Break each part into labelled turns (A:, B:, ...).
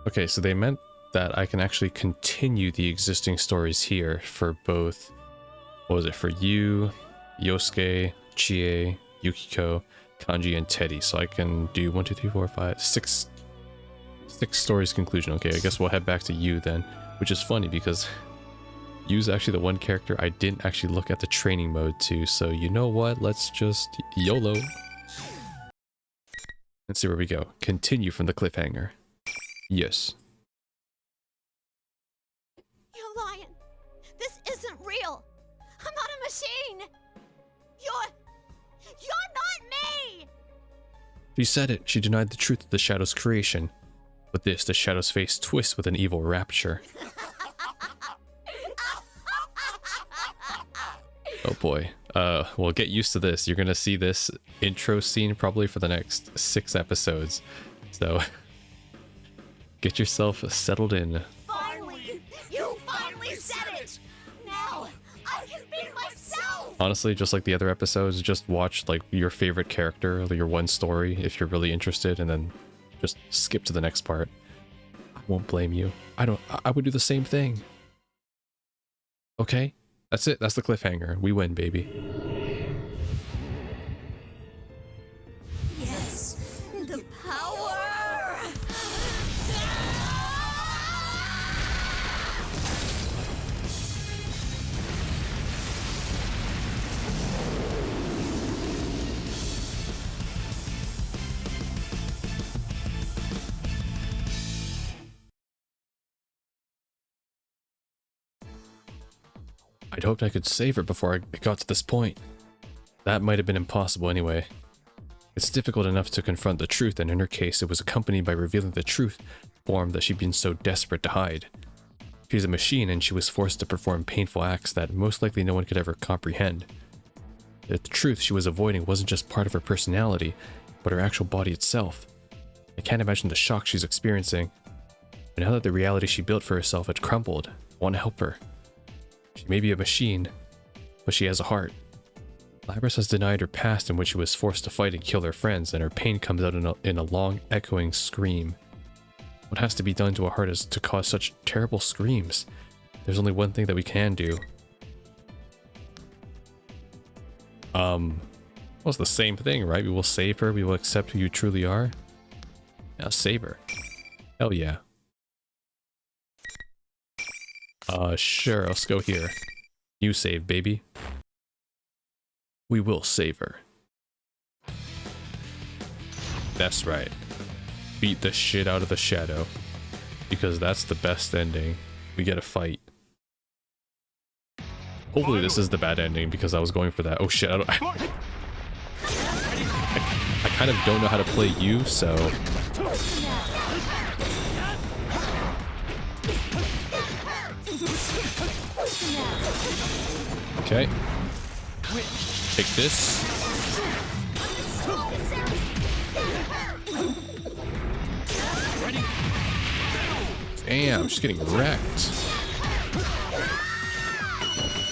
A: Okay, so they meant that I can actually continue the existing stories here for both, what was it, for you, Yosuke, Chie, Yukiko, Kanji, and Teddy. So I can do 1, 2, 3, 4, 5, 6 stories conclusion. Okay, I guess we'll head back to you then, which is funny because Yu's actually the one character I didn't actually look at the training mode to. So you know what? Let's just YOLO. Let's see where we go. Continue from the cliffhanger. Yes.
B: You're lying. This isn't real. I'm not a machine. You're not me.
A: She said it. She denied the truth of the Shadow's creation. With this, the Shadow's face twists with an evil rapture. Oh boy. Well, get used to this. You're gonna see this intro scene probably for the next 6 episodes. So, get yourself settled in.
B: Finally! You finally said it! Now, I can be myself!
A: Honestly, just like the other episodes, just watch like your favorite character, or your one story if you're really interested, and then just skip to the next part. I won't blame you. I would do the same thing. Okay? That's it. That's the cliffhanger. We win, baby.
B: Yes! The power!
A: I'd hoped I could save her before I got to this point. That might have been impossible anyway. It's difficult enough to confront the truth, and in her case it was accompanied by revealing the truth form that she'd been so desperate to hide. She's a machine, and she was forced to perform painful acts that most likely no one could ever comprehend. The truth she was avoiding wasn't just part of her personality, but her actual body itself. I can't imagine the shock she's experiencing. But now that the reality she built for herself had crumbled, I want to help her. She may be a machine, but she has a heart. Labris has denied her past in which she was forced to fight and kill her friends, and her pain comes out in a long, echoing scream. What has to be done to a heart is to cause such terrible screams? There's only one thing that we can do. Well, it's the same thing, right? We will save her, we will accept who you truly are. Now save her. Hell yeah. Sure, let's go here. You save, baby. We will save her. That's right. Beat the shit out of the Shadow. Because that's the best ending. We get a fight. Hopefully this is the bad ending because I was going for that. Oh shit, I kind of don't know how to play you, so... Okay. Take this. Damn, she's getting wrecked.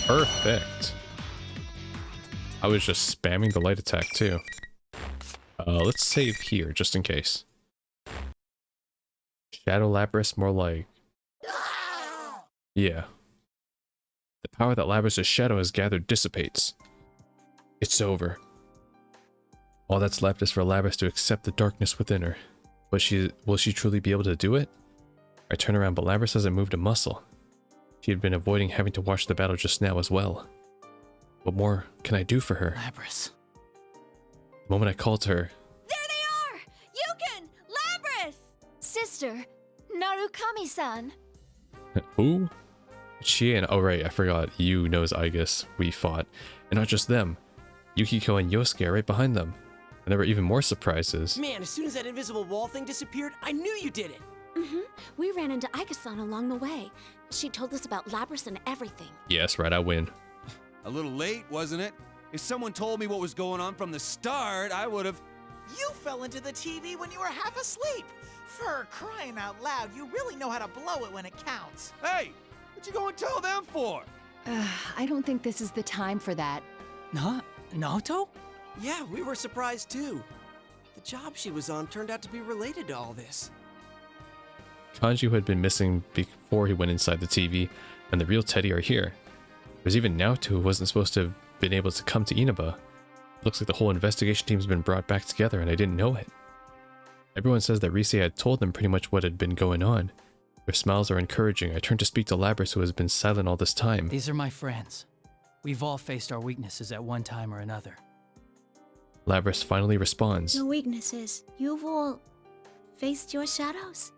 A: Perfect. I was just spamming the light attack too. Let's save here just in case. Shadow Labris, more like... Yeah. The power that Labris' shadow has gathered dissipates. It's over. All that's left is for Labris to accept the darkness within her. But will she truly be able to do it? I turn around, but Labris hasn't moved a muscle. She had been avoiding having to watch the battle just now as well. What more can I do for her?
C: Labris.
A: The moment I called to her...
B: There they are! Yukin! Labris! Sister, Narukami-san.
A: Who? Chie and... Oh right, I forgot. You knows Aigis. We fought. And not just them. Yukiko and Yosuke are right behind them. And there were even more surprises.
C: Man, as soon as that invisible wall thing disappeared, I knew you did it!
B: We ran into Aika-san along the way. She told us about Labris and everything.
A: Yes, right, I win.
D: A little late, wasn't it? If someone told me what was going on from the start, I would have...
E: You fell into the TV when you were half asleep. For crying out loud, you really know how to blow it when it counts.
D: Hey, what you going to tell them for?
F: I don't think this is the time for that.
C: Naoto? Yeah, we were surprised too. The job she was on turned out to be related to all this.
A: Kanji, who had been missing before he went inside the TV, and the real Teddy are here. There's even Naoto, who wasn't supposed to have been able to come to Inaba. Looks like the whole investigation team's been brought back together and I didn't know it. Everyone says that Rise had told them pretty much what had been going on. Their smiles are encouraging. I turn to speak to Labris, who has been silent all this time.
C: These are my friends. We've all faced our weaknesses at one time or another.
A: Labris finally responds.
B: Your weaknesses. You've all faced your shadows?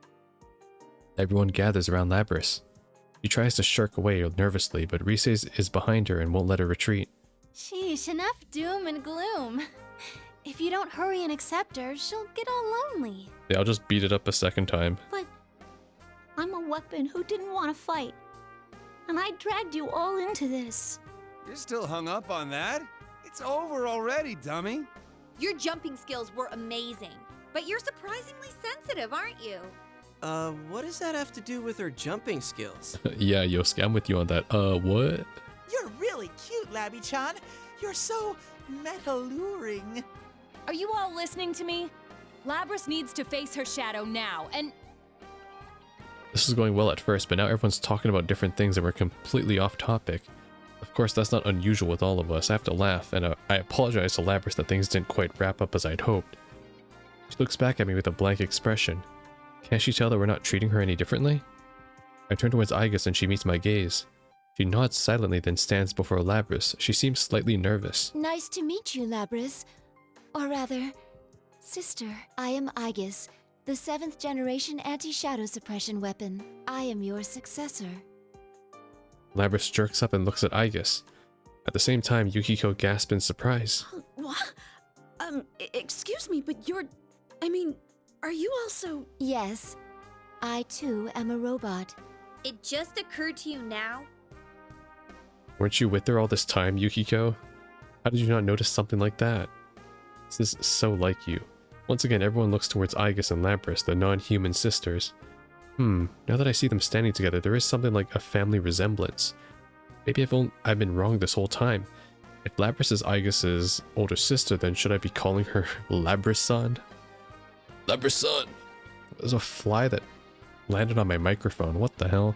A: Everyone gathers around Labris. She tries to shirk away nervously, but Rise is behind her and won't let her retreat.
G: Sheesh, enough doom and gloom. If you don't hurry and accept her, she'll get all lonely.
A: Yeah, I'll just beat it up a second time.
B: But I'm a weapon who didn't want to fight. And I dragged you all into this.
D: You're still hung up on that? It's over already, dummy.
G: Your jumping skills were amazing, but you're surprisingly sensitive, aren't you?
H: What does that have to do with her jumping skills?
A: Yeah, Yosuke, I'm with you on that. What?
E: You're really cute, Labby-chan. You're so meta-luring.
I: Are you all listening to me? Labris needs to face her shadow now, and...
A: This was going well at first, but now everyone's talking about different things and we're completely off topic. Of course, that's not unusual with all of us. I have to laugh, and I apologize to Labris that things didn't quite wrap up as I'd hoped. She looks back at me with a blank expression. Can't she tell that we're not treating her any differently? I turn towards Igus and she meets my gaze. She nods silently, then stands before Labris. She seems slightly nervous.
F: Nice to meet you, Labris. Or rather, sister. I am Igus, the 7th generation anti-shadow suppression weapon. I am your successor.
A: Labris jerks up and looks at Igus. At the same time, Yukiko gasps in surprise.
J: What? Excuse me, but are you also...
F: Yes, I too am a robot.
G: It just occurred to you now?
A: Weren't you with her all this time, Yukiko? How did you not notice something like that? This is so like you. Once again, everyone looks towards Igus and Labris, the non-human sisters. Now that I see them standing together, there is something like a family resemblance. Maybe I've been wrong this whole time. If Labris is Igus's older sister, then should I be calling her Labris-san? Labris-san! There's a fly that landed on my microphone. What the hell?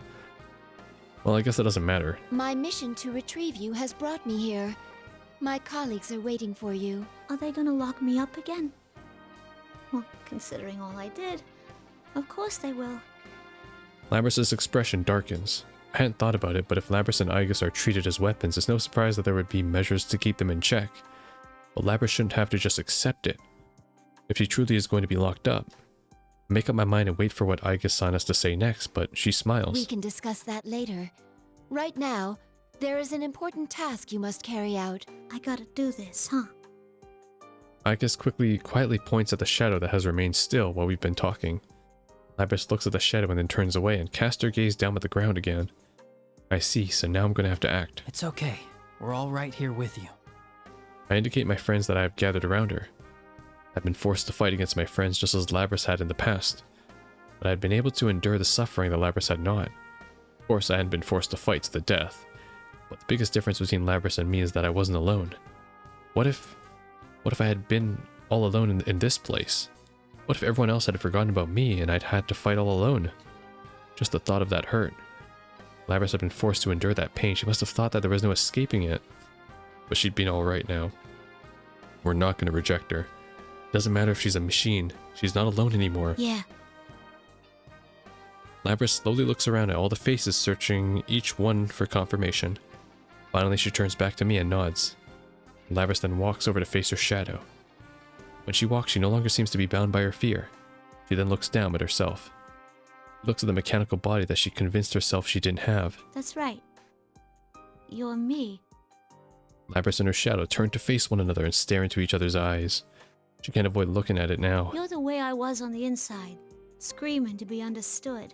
A: Well, I guess that doesn't matter.
F: My mission to retrieve you has brought me here. My colleagues are waiting for you.
B: Are they gonna lock me up again? Well, considering all I did, of course they will.
A: Labris's expression darkens. I hadn't thought about it, but if Labris and Igus are treated as weapons, it's no surprise that there would be measures to keep them in check. But Labris shouldn't have to just accept it. If she truly is going to be locked up. I make up my mind and wait for what Igus-san has to say next, but she smiles.
F: We can discuss that later. Right now, there is an important task you must carry out.
B: I gotta do this, huh?
A: Igus quietly points at the shadow that has remained still while we've been talking. Labris looks at the shadow and then turns away and casts her gaze down at the ground again. I see, so now I'm gonna have to act.
C: It's okay. We're all right here with you.
A: I indicate my friends that I have gathered around her. I've been forced to fight against my friends just as Labris had in the past, but I had been able to endure the suffering that Labris had not. Of course, I hadn't been forced to fight to the death, but the biggest difference between Labris and me is that I wasn't alone. What if I had been all alone in this place? What if everyone else had forgotten about me and I'd had to fight all alone? Just the thought of that hurt. Labris had been forced to endure that pain. She must have thought that there was no escaping it. But she'd been alright now. We're not going to reject her. Doesn't matter if she's a machine. She's not alone anymore.
B: Yeah.
A: Labris slowly looks around at all the faces, searching each one for confirmation. Finally, she turns back to me and nods. Labris then walks over to face her shadow. When she walks, she no longer seems to be bound by her fear. She then looks down at herself. She looks at the mechanical body that she convinced herself she didn't have.
B: That's right. You're me.
A: Labris and her shadow turn to face one another and stare into each other's eyes. She can't avoid looking at it now.
B: You're the way I was on the inside, screaming to be understood.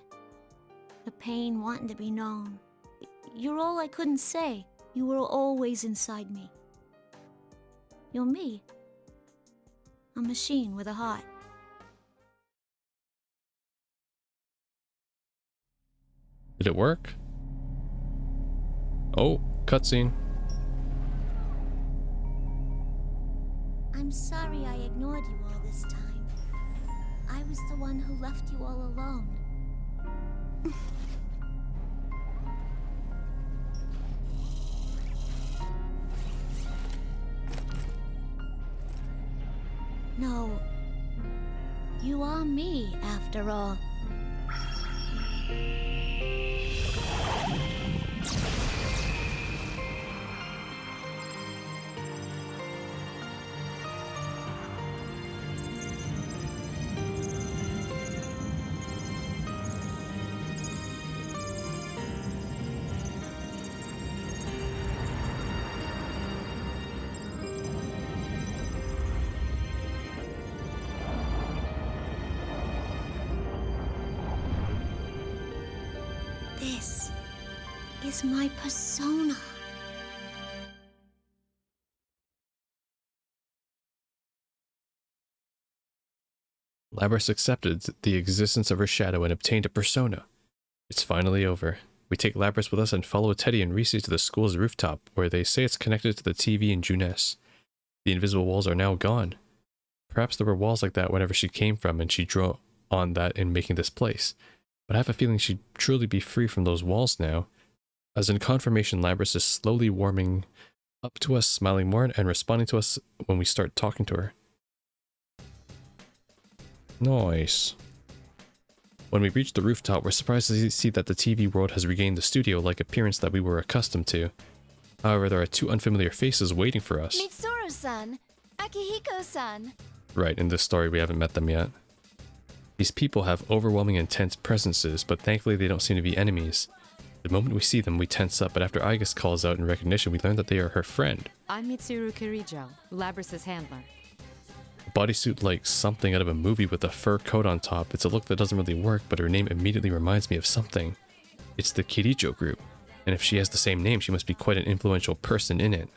B: The pain wanting to be known. You're all I couldn't say. You were always inside me. You're me. A machine with a heart.
A: Did it work? Oh, cutscene.
B: I'm sorry I ignored you all this time. I was the one who left you all alone. me, after all. This is my persona.
A: Labrys accepted the existence of her shadow and obtained a persona. It's finally over. We take Labrys with us and follow Teddy and Reese to the school's rooftop, where they say it's connected to the TV in Juness. The invisible walls are now gone. Perhaps there were walls like that whenever she came from, and she drew on that in making this place. But I have a feeling she'd truly be free from those walls now. As in confirmation, Labrys is slowly warming up to us, smiling more, and responding to us when we start talking to her. Nice. When we reach the rooftop, we're surprised to see that the TV world has regained the studio-like appearance that we were accustomed to. However, there are two unfamiliar faces waiting for us.
F: Mitsuru-san, Akihiko-san.
A: Right, in this story we haven't met them yet. These people have overwhelming intense presences, but thankfully they don't seem to be enemies. The moment we see them, we tense up, but after Aigis calls out in recognition, we learn that they are her friend.
I: I'm Mitsuru Kirijo, Labrys' handler.
A: A bodysuit like something out of a movie with a fur coat on top. It's a look that doesn't really work, but her name immediately reminds me of something. It's the Kirijo group, and if she has the same name, she must be quite an influential person in it.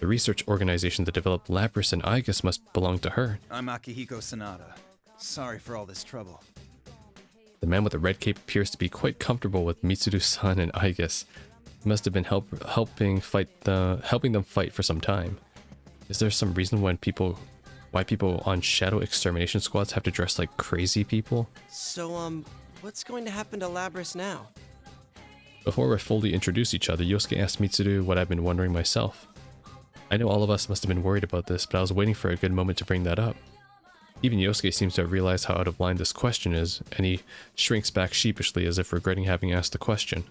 A: The research organization that developed Labrys and Aigis must belong to her.
K: I'm Akihiko Sanada. Sorry for all this trouble.
A: The man with the red cape appears to be quite comfortable with Mitsuru-san and Aigis. He must have been helping them fight for some time. Is there some reason why people on shadow extermination squads have to dress like crazy people?
H: So, what's going to happen to Labrys now?
A: Before we fully introduce each other, Yosuke asked Mitsuru what I've been wondering myself. I know all of us must have been worried about this, but I was waiting for a good moment to bring that up. Even Yosuke seems to have realized how out of line this question is, and he shrinks back sheepishly as if regretting having asked the question.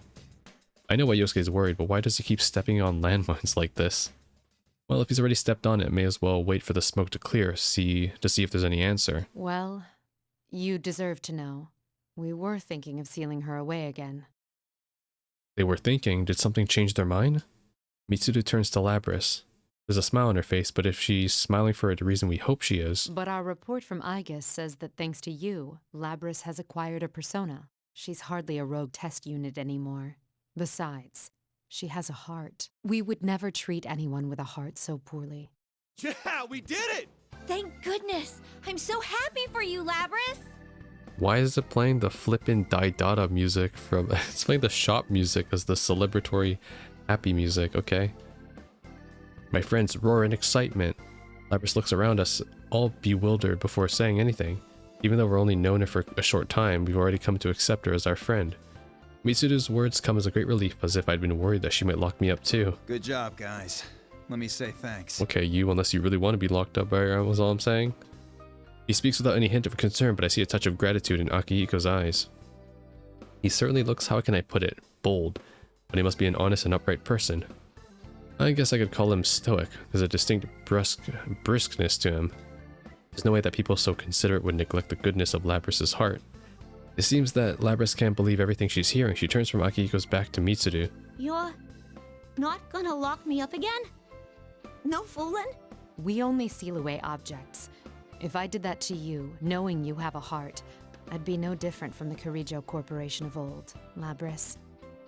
A: I know why Yosuke is worried, but why does he keep stepping on landmines like this? Well, if he's already stepped on it, may as well wait for the smoke to clear, to see if there's any answer.
I: Well, you deserve to know. We were thinking of sealing her away again.
A: They were thinking? Did something change their mind? Mitsuru turns to Labrys. There's a smile on her face, but if she's smiling for the reason we hope she is...
I: But our report from Aigis says that thanks to you, Labrys has acquired a persona. She's hardly a rogue test unit anymore. Besides, she has a heart. We would never treat anyone with a heart so poorly.
D: Yeah, we did it!
G: Thank goodness! I'm so happy for you, Labrys!
A: Why is it playing the flippin' Daidada music from... It's playing the shop music as the celebratory happy music, okay? My friends roar in excitement. Labrys looks around us, all bewildered before saying anything. Even though we're only known her for a short time, we've already come to accept her as our friend. Mitsuru's words come as a great relief, as if I'd been worried that she might lock me up too.
K: Good job, guys. Let me say thanks.
A: Okay, you, unless you really want to be locked up by her, was all I'm saying. He speaks without any hint of concern, but I see a touch of gratitude in Akihiko's eyes. He certainly looks, how can I put it, bold, but he must be an honest and upright person. I guess I could call him stoic. There's a distinct briskness to him. There's no way that people so considerate would neglect the goodness of Labrys' heart. It seems that Labrys can't believe everything she's hearing. She turns from Akihiko's back to Mitsuru.
B: You're not gonna lock me up again? No fooling?
I: We only seal away objects. If I did that to you, knowing you have a heart, I'd be no different from the Kirijo Corporation of old. Labrys,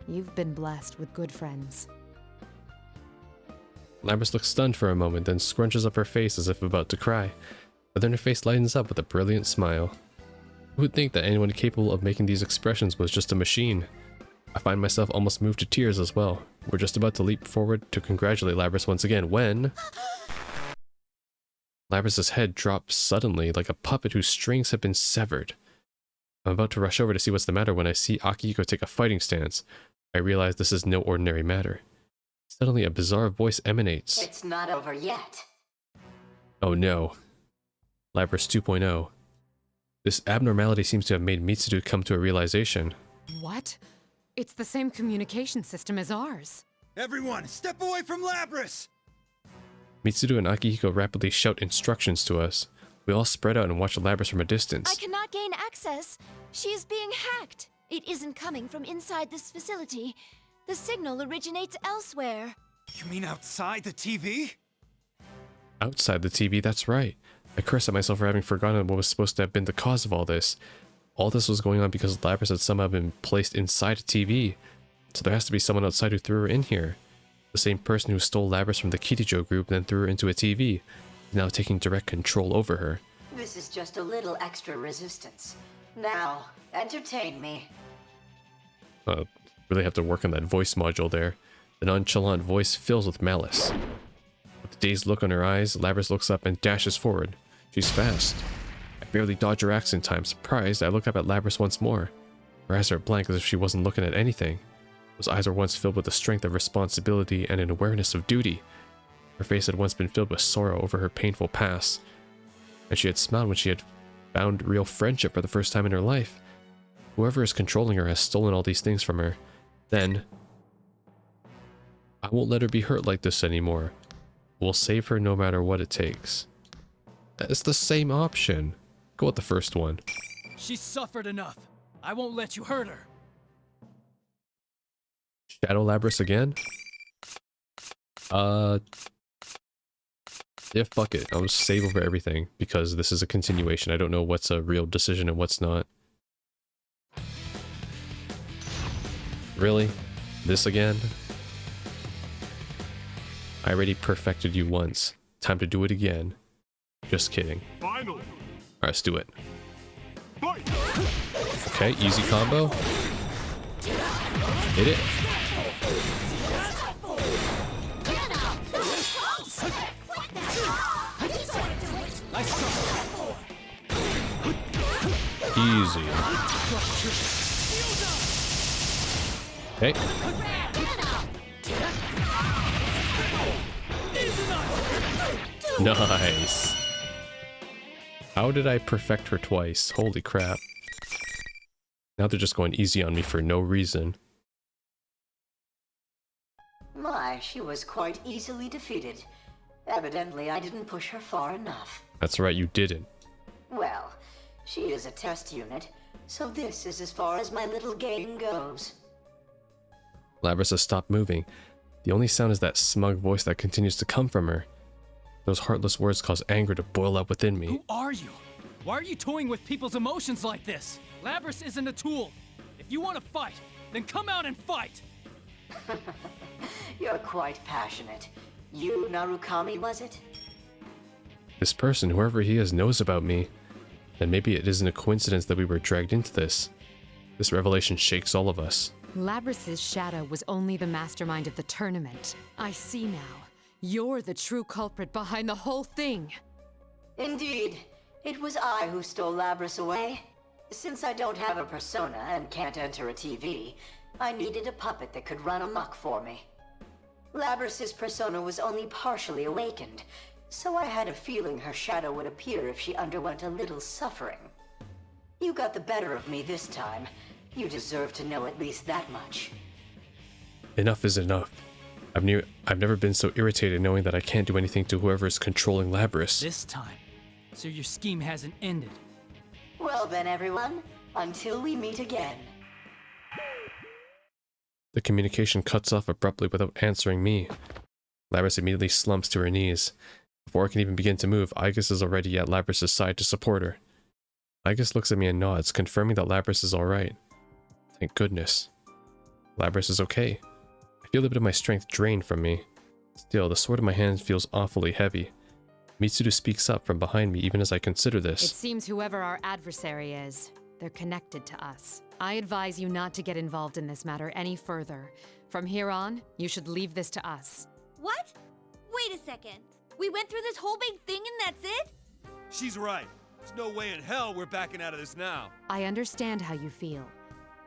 I: you've been blessed with good friends.
A: Labrys looks stunned for a moment, then scrunches up her face as if about to cry. But then her face lightens up with a brilliant smile. Who would think that anyone capable of making these expressions was just a machine? I find myself almost moved to tears as well. We're just about to leap forward to congratulate Labrys once again when... Labrys' head drops suddenly like a puppet whose strings have been severed. I'm about to rush over to see what's the matter when I see Akihiko take a fighting stance. I realize this is no ordinary matter. Suddenly a bizarre voice emanates.
L: It's not over yet.
A: Oh no. Labrys 2.0. This abnormality seems to have made Mitsudo come to a realization.
I: What? It's the same communication system as ours.
K: Everyone, step away from Labrys!
A: Mitsudo and Akihiko rapidly shout instructions to us. We all spread out and watch Labrys from a distance.
F: I cannot gain access. She is being hacked. It isn't coming from inside this facility. The signal originates elsewhere.
K: You mean outside the TV?
A: Outside the TV, that's right. I cursed at myself for having forgotten what was supposed to have been the cause of all this. All this was going on because Labrys had somehow been placed inside a TV. So there has to be someone outside who threw her in here. The same person who stole Labrys from the Kirijo group and then threw her into a TV. Is now taking direct control over her.
L: This is just a little extra resistance. Now, entertain me.
A: Really have to work on that voice module there. The nonchalant voice fills with malice. With a dazed look on her eyes, Labrys looks up and dashes forward. She's fast. I barely dodge her axe in time. Surprised, I look up at Labrys once more. Her eyes are blank as if she wasn't looking at anything. Those eyes were once filled with the strength of responsibility and an awareness of duty. Her face had once been filled with sorrow over her painful past. And she had smiled when she had found real friendship for the first time in her life. Whoever is controlling her has stolen all these things from her. Then, I won't let her be hurt like this anymore. We'll save her no matter what it takes. It's the same option. Go with the first one.
C: She's suffered enough. I won't let you hurt her.
A: Shadow Labrys again? Yeah, fuck it. I'll just save over everything because this is a continuation. I don't know what's a real decision and what's not. Really? This again? I already perfected you once. Time to do it again. Just kidding.
M: Finally.
A: Alright, let's do it. Okay, easy combo. Hit it. Easy. Okay. Nice. How did I perfect her twice? Holy crap. Now they're just going easy on me for no reason.
L: My, she was quite easily defeated. Evidently, I didn't push her far enough.
A: That's right, you didn't.
L: Well, she is a test unit, so this is as far as my little game goes.
A: Labrys has stopped moving. The only sound is that smug voice that continues to come from her. Those heartless words cause anger to boil up within me.
C: Who are you? Why are you toying with people's emotions like this? Labrys isn't a tool. If you want to fight, then come out and fight!
L: You're quite passionate. You, Narukami, was it?
A: This person, whoever he is, knows about me. And maybe it isn't a coincidence that we were dragged into this. This revelation shakes all of us.
I: Labrys's shadow was only the mastermind of the tournament. I see now. You're the true culprit behind the whole thing.
L: Indeed. It was I who stole Labrys away. Since I don't have a persona and can't enter a TV, I needed a puppet that could run amok for me. Labrys's persona was only partially awakened, so I had a feeling her shadow would appear if she underwent a little suffering. You got the better of me this time. You deserve to know at least that much.
A: Enough is enough. I've never been so irritated knowing that I can't do anything to whoever is controlling Labrys.
C: This time. So your scheme hasn't ended.
L: Well then, everyone, until we meet again.
A: The communication cuts off abruptly without answering me. Labrys immediately slumps to her knees. Before I can even begin to move, Aigis is already at Labrys' side to support her. Aigis looks at me and nods, confirming that Labrys is alright. Thank goodness. Labrys is okay. I feel a bit of my strength drained from me. Still, the sword in my hand feels awfully heavy. Mitsudo speaks up from behind me even as I consider this.
I: It seems whoever our adversary is, they're connected to us. I advise you not to get involved in this matter any further. From here on, you should leave this to us.
G: What? Wait a second. We went through this whole big thing and that's it?
D: She's right. There's no way in hell we're backing out of this now.
I: I understand how you feel,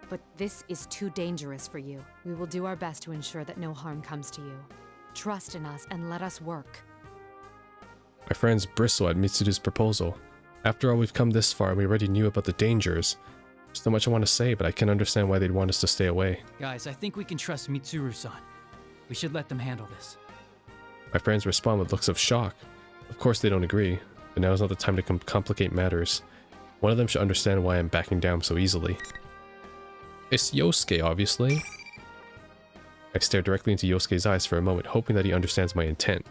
I: but this is too dangerous for you. We will do our best to ensure that no harm comes to you. Trust in us and let us work.
A: My friends bristle at Mitsudo's proposal. After all, we've come this far and we already knew about the dangers. There's so much I want to say, but I can understand why they'd want us to stay away.
C: Guys, I think we can trust Mitsuru-san. We should let them handle this.
A: My friends respond with looks of shock. Of course they don't agree, but now is not the time to complicate matters. One of them should understand why I'm backing down so easily. It's Yosuke, obviously. I stare directly into Yosuke's eyes for a moment, hoping that he understands my intent.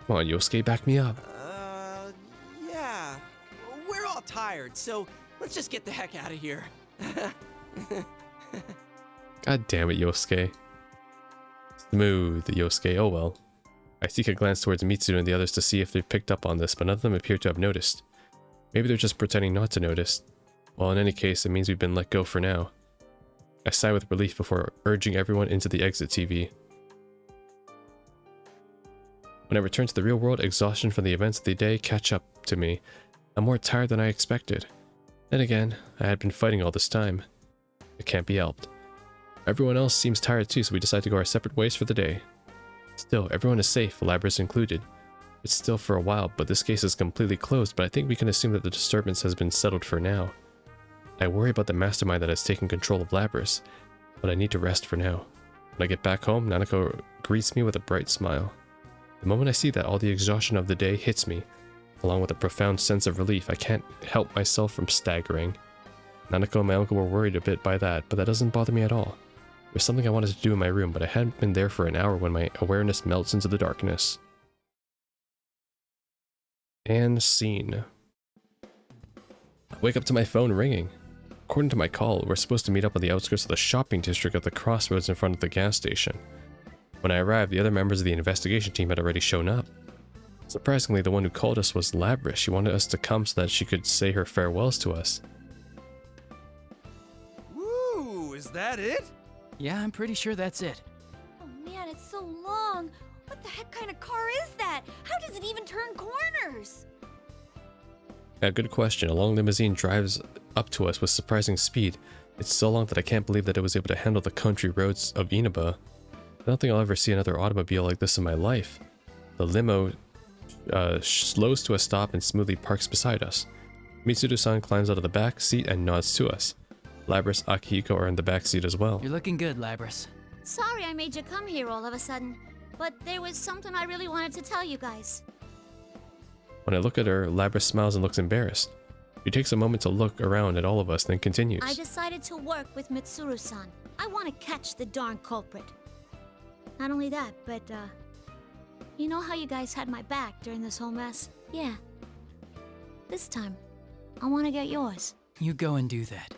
A: Come on, Yosuke, back me up.
H: Yeah. We're all tired, so let's just get the heck out of here.
A: God damn it, Yosuke. Smooth, Yosuke, oh well. I seek a glance towards Mitsuru and the others to see if they've picked up on this, but none of them appear to have noticed. Maybe they're just pretending not to notice. Well, in any case, it means we've been let go for now. I sigh with relief before urging everyone into the exit TV. When I return to the real world, exhaustion from the events of the day catch up to me. I'm more tired than I expected. Then again, I had been fighting all this time. It can't be helped. Everyone else seems tired too, so we decide to go our separate ways for the day. Still, everyone is safe, Labris included. It's still for a while, but this case is completely closed, but I think we can assume that the disturbance has been settled for now. I worry about the mastermind that has taken control of Labris, but I need to rest for now. When I get back home, Nanako greets me with a bright smile. The moment I see that, all the exhaustion of the day hits me, along with a profound sense of relief. I can't help myself from staggering. Nanako and my uncle were worried a bit by that, but that doesn't bother me at all. There's something I wanted to do in my room, but I hadn't been there for an hour when my awareness melts into the darkness. And scene. I wake up to my phone ringing. According to my call, we're supposed to meet up on the outskirts of the shopping district at the crossroads in front of the gas station. When I arrived, the other members of the investigation team had already shown up. Surprisingly, the one who called us was Labris. She wanted us to come so that she could say her farewells to us.
D: Woo, is that it?
C: Yeah, I'm pretty sure that's it.
G: Oh man, it's so long. What the heck kind of car is that? How does it even turn corners?
A: Yeah, good question. A long limousine drives up to us with surprising speed. It's so long that I can't believe that it was able to handle the country roads of Inaba. I don't think I'll ever see another automobile like this in my life. The limo slows to a stop and smoothly parks beside us. Mitsuru-san climbs out of the back seat and nods to us. Labris, Akihiko are in the back seat as well.
C: You're looking good, Labris.
B: Sorry I made you come here all of a sudden, but there was something I really wanted to tell you guys.
A: When I look at her, Labris smiles and looks embarrassed. She takes a moment to look around at all of us, then continues.
B: I decided to work with Mitsuru-san. I want to catch the darn culprit. Not only that, but, you know how you guys had my back during this whole mess? Yeah. This time, I want to get yours.
C: You go and do that.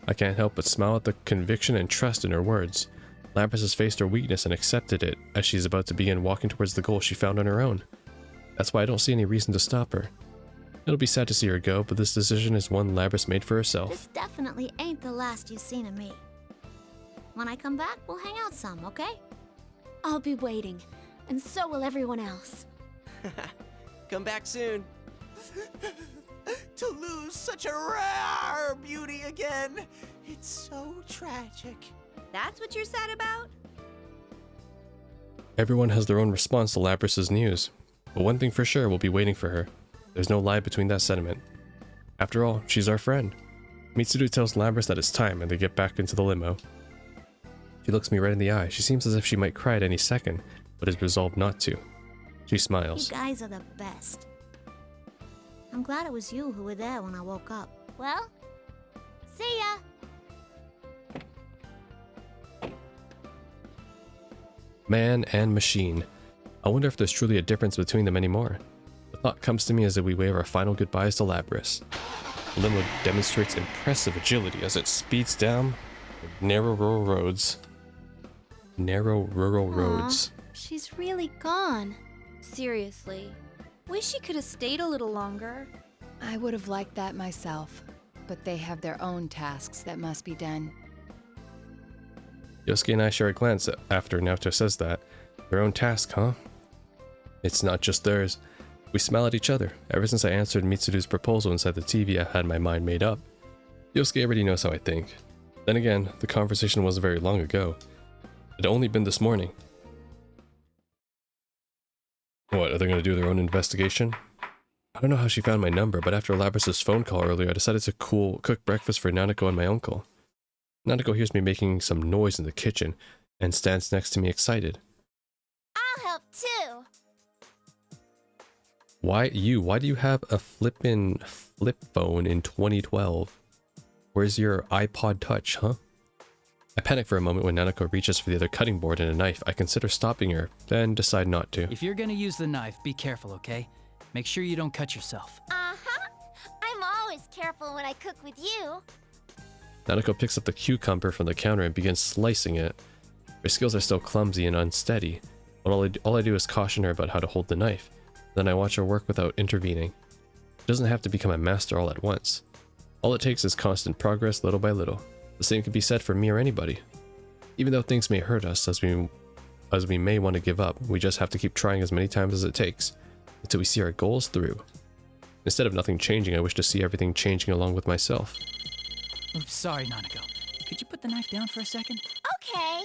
A: I can't help but smile at the conviction and trust in her words. Labris has faced her weakness and accepted it as she's about to begin walking towards the goal she found on her own. That's why I don't see any reason to stop her. It'll be sad to see her go, but this decision is one Labris made for herself.
B: This definitely ain't the last you've seen of me. When I come back, we'll hang out some, okay?
G: I'll be waiting, and so will everyone else.
H: Come back soon.
E: To lose such a rare beauty again, it's so tragic.
G: That's what you're sad about?
A: Everyone has their own response to Labris's news, but one thing for sure, we'll be waiting for her. There's no lie between that sentiment. After all, she's our friend. Mitsuru tells Labris that it's time and they get back into the limo. She looks me right in the eye. She seems as if she might cry at any second, but is resolved not to. She smiles.
B: You guys are the best. I'm glad it was you who were there when I woke up. Well, see ya!
A: Man and machine. I wonder if there's truly a difference between them anymore. The thought comes to me as we wave our final goodbyes to Labris. The limo demonstrates impressive agility as it speeds down narrow rural roads.
G: She's really gone. Seriously. Wish she could have stayed a little longer.
I: I would have liked that myself, but they have their own tasks that must be done.
A: Yosuke and I share a glance after Naoto says that. Their own task, huh? It's not just theirs. We smile at each other. Ever since I answered Mitsuru's proposal inside the TV, I had my mind made up. Yosuke already knows how I think. Then again, the conversation wasn't very long ago. It had only been this morning. What, are they going to do their own investigation? I don't know how she found my number, but after Labrys's phone call earlier, I decided to cook breakfast for Nanako and my uncle. Nanako hears me making some noise in the kitchen and stands next to me excited.
F: I'll help too.
A: Why you? Why do you have a flip phone in 2012? Where's your iPod Touch, huh? I panic for a moment when Nanako reaches for the other cutting board and a knife. I consider stopping her, then decide not to.
C: If you're gonna use the knife, be careful, okay? Make sure you don't cut yourself.
F: Uh-huh. I'm always careful when I cook with you.
A: Nanako picks up the cucumber from the counter and begins slicing it. Her skills are still clumsy and unsteady, but all I do is caution her about how to hold the knife. Then I watch her work without intervening. She doesn't have to become a master all at once. All it takes is constant progress little by little. The same can be said for me or anybody. Even though things may hurt us as we may want to give up, we just have to keep trying as many times as it takes until we see our goals through. Instead of nothing changing, I wish to see everything changing along with myself.
C: Oops, sorry, Nanako. Could you put the knife down for a second?
F: Okay.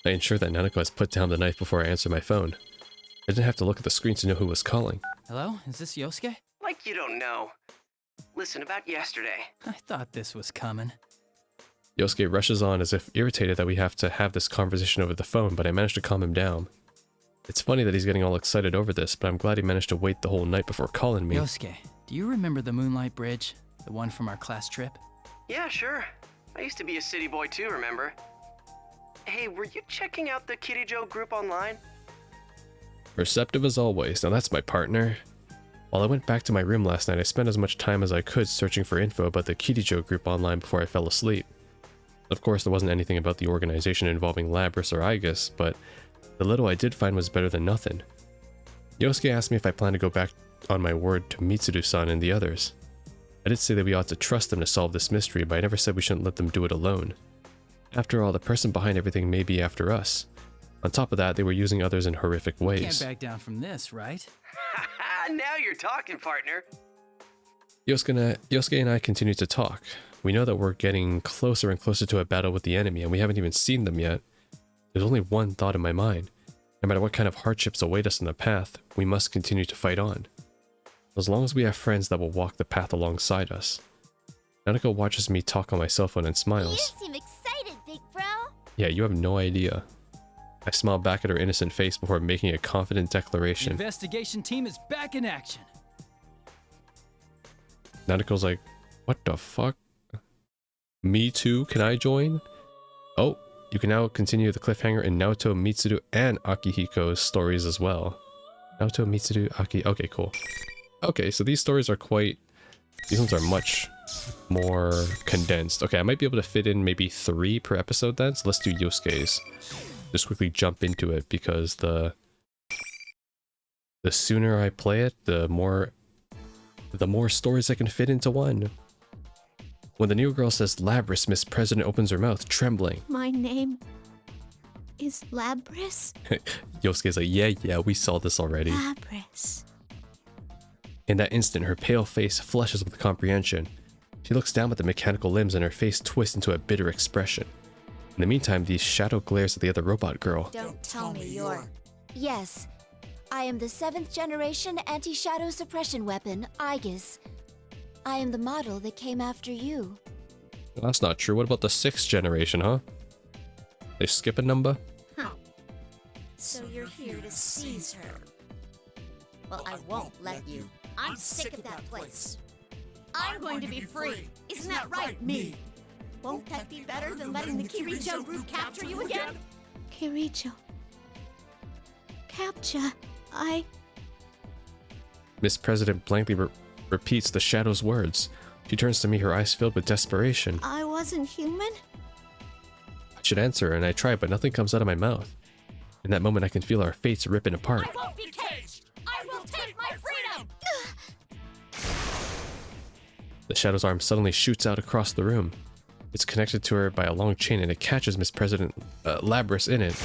A: I ensure that Nanako has put down the knife before I answer my phone. I didn't have to look at the screen to know who was calling.
C: Hello? Is this Yosuke?
H: Like you don't know. Listen, about yesterday.
C: I thought this was coming.
A: Yosuke rushes on as if irritated that we have to have this conversation over the phone, but I managed to calm him down. It's funny that he's getting all excited over this, but I'm glad he managed to wait the whole night before calling me.
C: Yosuke, do you remember the Moonlight Bridge? The one from our class trip?
H: Yeah, sure. I used to be a city boy too, remember? Hey, were you checking out the Kitty Joe group online?
A: Receptive as always. Now that's my partner. While I went back to my room last night, I spent as much time as I could searching for info about the Kirijo group online before I fell asleep. Of course, there wasn't anything about the organization involving Labrys or Igus, but the little I did find was better than nothing. Yosuke asked me if I plan to go back on my word to Mitsuru-san and the others. I did say that we ought to trust them to solve this mystery, but I never said we shouldn't let them do it alone. After all, the person behind everything may be after us. On top of that, they were using others in horrific ways.
C: Can't back down from this, right?
H: Now you're talking, partner.
A: Yosuke and I continue to talk. We know that we're getting closer and closer to a battle with the enemy, and we haven't even seen them yet. There's only one thought in my mind. No matter what kind of hardships await us in the path, we must continue to fight on. As long as we have friends that will walk the path alongside us. Nanako watches me talk on my cell phone and smiles.
F: You seem excited, big bro.
A: Yeah, you have no idea. I smile back at her innocent face before making a confident
C: The
A: declaration.
C: investigation team is back in action.
A: Nanako's like, what the fuck? Me too? Can I join? Oh, you can now continue the cliffhanger in Naoto, Mitsuru, and Akihiko's stories as well. Naoto, Mitsuru, Aki... Okay, cool. Okay, so these stories are these ones are much more condensed. Okay, I might be able to fit in maybe 3 per episode then, so let's do Yosuke's. Just quickly jump into it, because the sooner I play it, the more stories I can fit into one. When the new girl says Labrys, Miss President opens her mouth, trembling.
B: My name is Labrys?
A: Yosuke's like, yeah, we saw this already.
B: Labrys.
A: In that instant, her pale face flushes with comprehension. She looks down at the mechanical limbs and her face twists into a bitter expression. In the meantime, the shadow glares at the other robot girl.
F: Don't tell me you're... Yes. I am the 7th generation anti-shadow suppression weapon, Igus. I am the model that came after you.
A: Well, that's not true. What about the 6th generation, huh? They skip a number?
F: Huh. So you're here to seize her. Well, I won't let you. I'm sick of that place. I'm going to be free. Isn't that right, me? Won't that be better than letting the Kirijo group capture you again?
B: Kirijo. Capture.
A: Miss President blankly repeats the shadow's words. She turns to me, her eyes filled with desperation.
B: I wasn't human?
A: I should answer, and I try, but nothing comes out of my mouth. In that moment, I can feel our fates ripping apart.
F: I won't be caged! I will take my freedom!
A: The shadow's arm suddenly shoots out across the room. It's connected to her by a long chain, and it catches Miss President Labrys in it.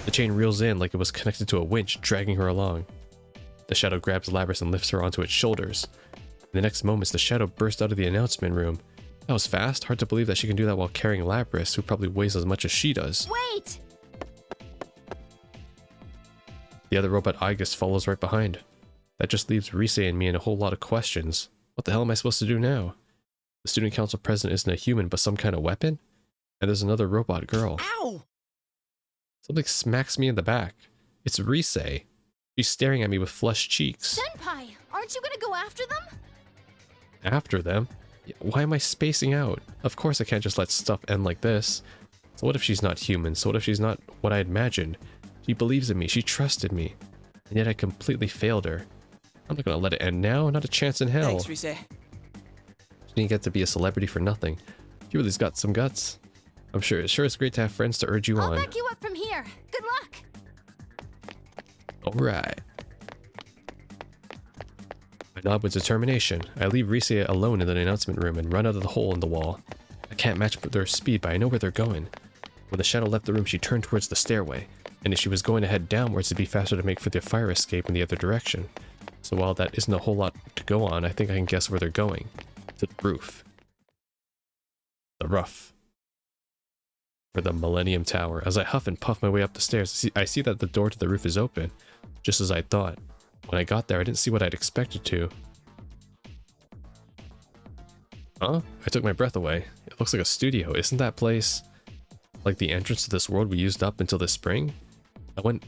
A: The chain reels in like it was connected to a winch, dragging her along. The shadow grabs Labrys and lifts her onto its shoulders. In the next moments, the shadow burst out of the announcement room. That was fast. Hard to believe that she can do that while carrying Labrys, who probably weighs as much as she does.
F: Wait!
A: The other robot Igus follows right behind. That just leaves Rise and me in a whole lot of questions. What the hell am I supposed to do now? The student council president isn't a human, but some kind of weapon? And there's another robot girl.
H: Ow!
A: Something smacks me in the back. It's Rise. She's staring at me with flushed cheeks.
G: Senpai, aren't you gonna go after them?
A: After them? Why am I spacing out? Of course I can't just let stuff end like this. So what if she's not human? So what if she's not what I imagined? She believes in me, she trusted me, and yet I completely failed her. I'm not gonna let it end now, not a chance in hell.
H: Thanks, Rise.
A: She didn't get to be a celebrity for nothing. She really's got some guts. I'm sure it's great to have friends to urge you on.
G: I'll back you up from here. Good luck.
A: Alright. I nod with determination. I leave Rise alone in the announcement room and run out of the hole in the wall. I can't match their speed, but I know where they're going. When the shadow left the room, she turned towards the stairway, and if she was going to head downwards, it'd be faster to make for the fire escape in the other direction. So while that isn't a whole lot to go on, I think I can guess where they're going. To the roof. The roof. For the Millennium Tower. As I huff and puff my way up the stairs, I see that the door to the roof is open, just as I thought. When I got there, I didn't see what I'd expected to. Huh? I took my breath away. It looks like a studio. Isn't that place like the entrance to this world we used up until this spring? I went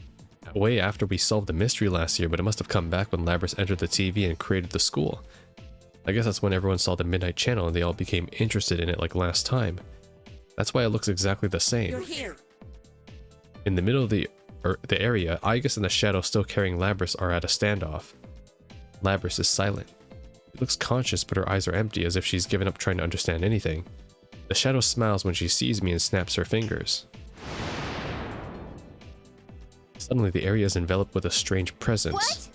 A: away after we solved the mystery last year, but it must have come back when Labrys entered the TV and created the school. I guess that's when everyone saw the Midnight Channel and they all became interested in it like last time. That's why it looks exactly the same.
F: You're here.
A: In the middle of the area, Aigis and the Shadow still carrying Labrys are at a standoff. Labrys is silent. She looks conscious, but her eyes are empty, as if she's given up trying to understand anything. The Shadow smiles when she sees me and snaps her fingers. Suddenly, the area is enveloped with a strange presence.
F: What?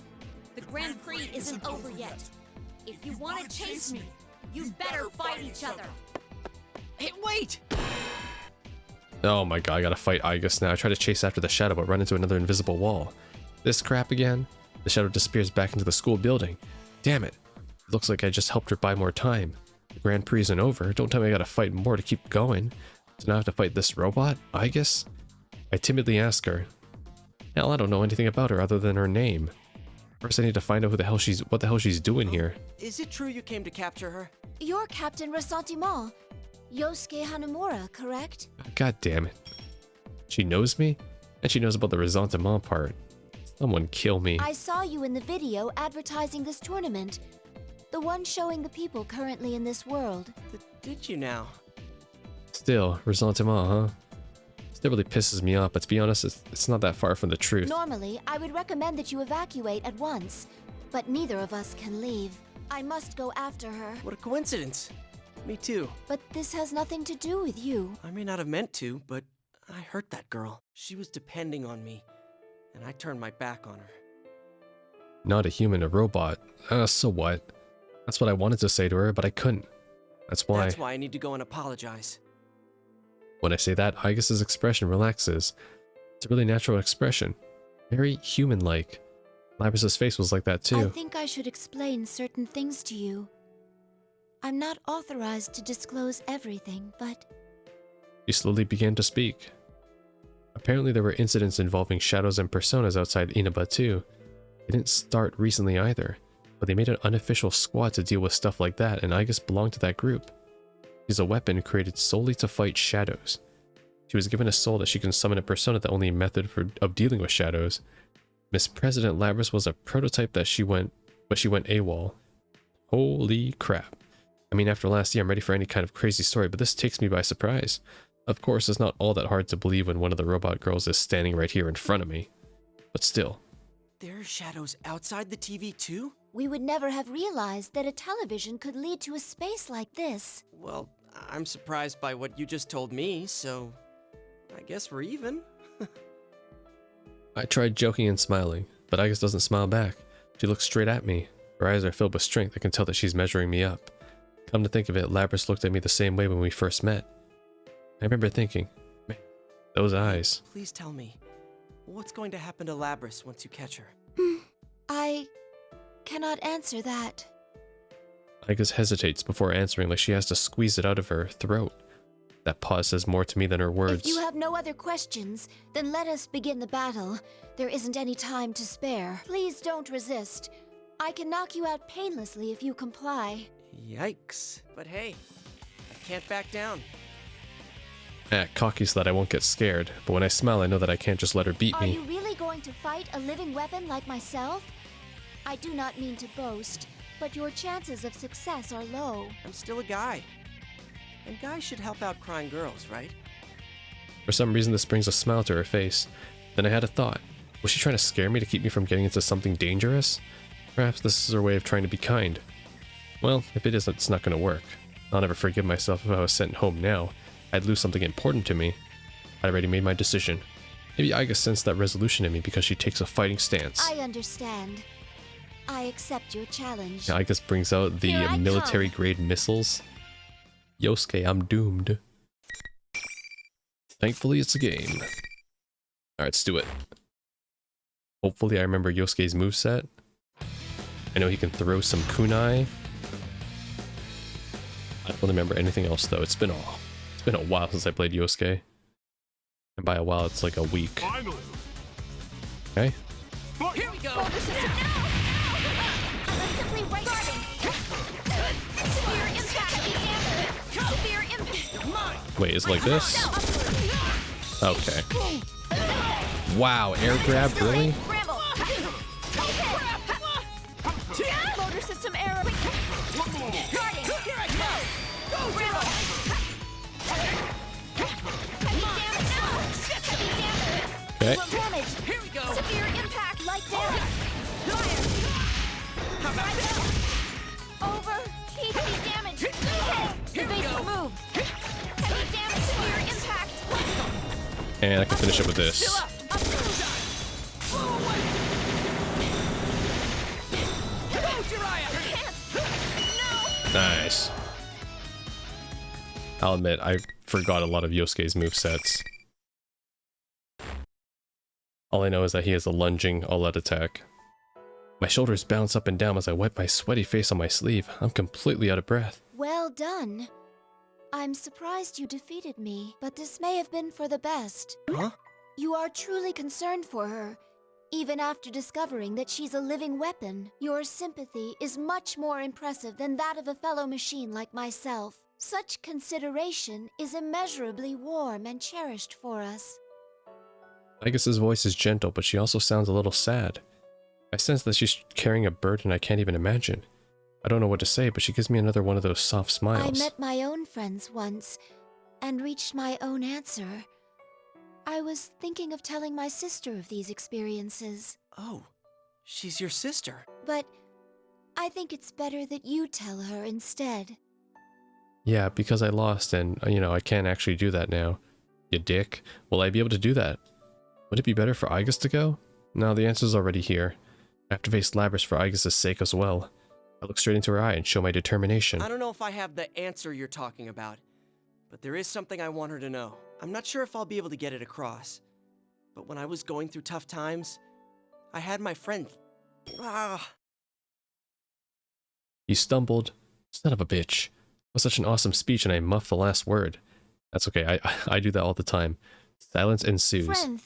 F: The Grand Prix isn't over yet. If you want to chase me, you better fight each other.
H: Hey, wait!
A: Oh my god, I gotta fight Aigis now. I try to chase after the Shadow, but run into another invisible wall. This crap again? The Shadow disappears back into the school building. Damn it. It looks like I just helped her buy more time. The Grand Prix isn't over. Don't tell me I gotta fight more to keep going. So now I have to fight this robot, Aigis? I timidly ask her. Hell, I don't know anything about her other than her name. First I need to find out what the hell she's doing here.
H: Is it true you came to capture her?
B: You're Captain Ressentiment, Yosuke Hanamura, correct?
A: God damn it. She knows me? And she knows about the Ressentiment part. Someone kill me.
B: I saw you in the video advertising this tournament. The one showing the people currently in this world.
H: Did you now?
A: Still, Ressentiment, huh? Still really pisses me off, but to be honest, it's not that far from the truth.
B: Normally, I would recommend that you evacuate at once, but neither of us can leave. I must go after her.
H: What a coincidence. Me too.
B: But this has nothing to do with you.
H: I may not have meant to, but I hurt that girl. She was depending on me, and I turned my back on her.
A: Not a human, a robot. So what? That's what I wanted to say to her, but I couldn't. That's why
H: I need to go and apologize.
A: When I say that, Aigis' expression relaxes. It's a really natural expression. Very human-like. Labrys' face was like that too.
B: I think I should explain certain things to you. I'm not authorized to disclose everything, but...
A: She slowly began to speak. Apparently there were incidents involving shadows and personas outside Inaba too. They didn't start recently either, but they made an unofficial squad to deal with stuff like that, and Aigis belonged to that group. She's a weapon created solely to fight shadows. She was given a soul that she can summon a persona, the only method of dealing with shadows. Miss President Labrys was a prototype but she went AWOL. Holy crap. I mean, after last year, I'm ready for any kind of crazy story, but this takes me by surprise. Of course, it's not all that hard to believe when one of the robot girls is standing right here in front of me. But still.
H: There are shadows outside the TV too?
B: We would never have realized that a television could lead to a space like this.
H: Well, I'm surprised by what you just told me, so I guess we're even.
A: I tried joking and smiling, but Aigis doesn't smile back. She looks straight at me. Her eyes are filled with strength. I can tell that she's measuring me up. Come to think of it, Labrys looked at me the same way when we first met. I remember thinking, man, those eyes.
H: Please tell me, what's going to happen to Labrys once you catch her?
B: I cannot answer that.
A: Aigis hesitates before answering, like she has to squeeze it out of her throat. That pause says more to me than her words.
B: If you have no other questions, then let us begin the battle. There isn't any time to spare. Please don't resist.
M: I can knock you out painlessly if you comply.
H: Yikes. But hey, I can't back down.
A: Cocky so that I won't get scared, but when I smile I know that I can't just let her beat
M: Are
A: me.
M: you really going to fight a living weapon like myself? I do not mean to boast, but your chances of success are low.
H: I'm still a guy. And guys should help out crying girls, right?
A: For some reason this brings a smile to her face. Then I had a thought. Was she trying to scare me to keep me from getting into something dangerous? Perhaps this is her way of trying to be kind. Well, if it isn't, it's not going to work. I'll never forgive myself if I was sent home now. I'd lose something important to me. I'd already made my decision. Maybe Iga sensed that resolution in me because she takes a fighting stance.
M: I understand. I accept your challenge.
A: Now Iga brings out the military-grade missiles. Yosuke, I'm doomed. Thankfully, it's a game. Alright, let's do it. Hopefully I remember Yosuke's moveset. I know he can throw some kunai. I don't remember anything else though. It's been a while since I played Yosuke. And by a while, it's like a week. Okay.
C: Here we go!
A: Wait, is it like this? Okay. Wow, air grab, really?
M: Motor system error.
A: Okay.
M: Damage.
C: Here we go!
M: Severe impact. Light damage. Over. Heat damage.
C: Here we go!
M: Move. Heavy damage. Severe impact.
A: And I can finish it with this. Nice. I'll admit, I forgot a lot of Yosuke's movesets. All I know is that he has a lunging all-out attack. My shoulders bounce up and down as I wipe my sweaty face on my sleeve. I'm completely out of breath.
M: Well done. I'm surprised you defeated me, but this may have been for the best.
H: Huh?
M: You are truly concerned for her, even after discovering that she's a living weapon. Your sympathy is much more impressive than that of a fellow machine like myself. Such consideration is immeasurably warm and cherished for us.
A: Igas's voice is gentle, but she also sounds a little sad. I sense that she's carrying a burden I can't even imagine. I don't know what to say, but she gives me another one of those soft smiles.
M: I met my own friends once, and reached my own answer. I was thinking of telling my sister of these experiences.
H: Oh, she's your sister.
M: But I think it's better that you tell her instead.
A: Yeah, because I lost and, I can't actually do that now. You dick. Will I be able to do that? Would it be better for Igas to go? No, the answer's already here. I have to face Labris for Igas' sake as well. I look straight into her eye and show my determination.
H: I don't know if I have the answer you're talking about, but there is something I want her to know. I'm not sure if I'll be able to get it across, but when I was going through tough times, I had my friend...
A: You stumbled. Son of a bitch. It was such an awesome speech and I muffed the last word. That's okay, I do that all the time. Silence ensues.
M: Friend,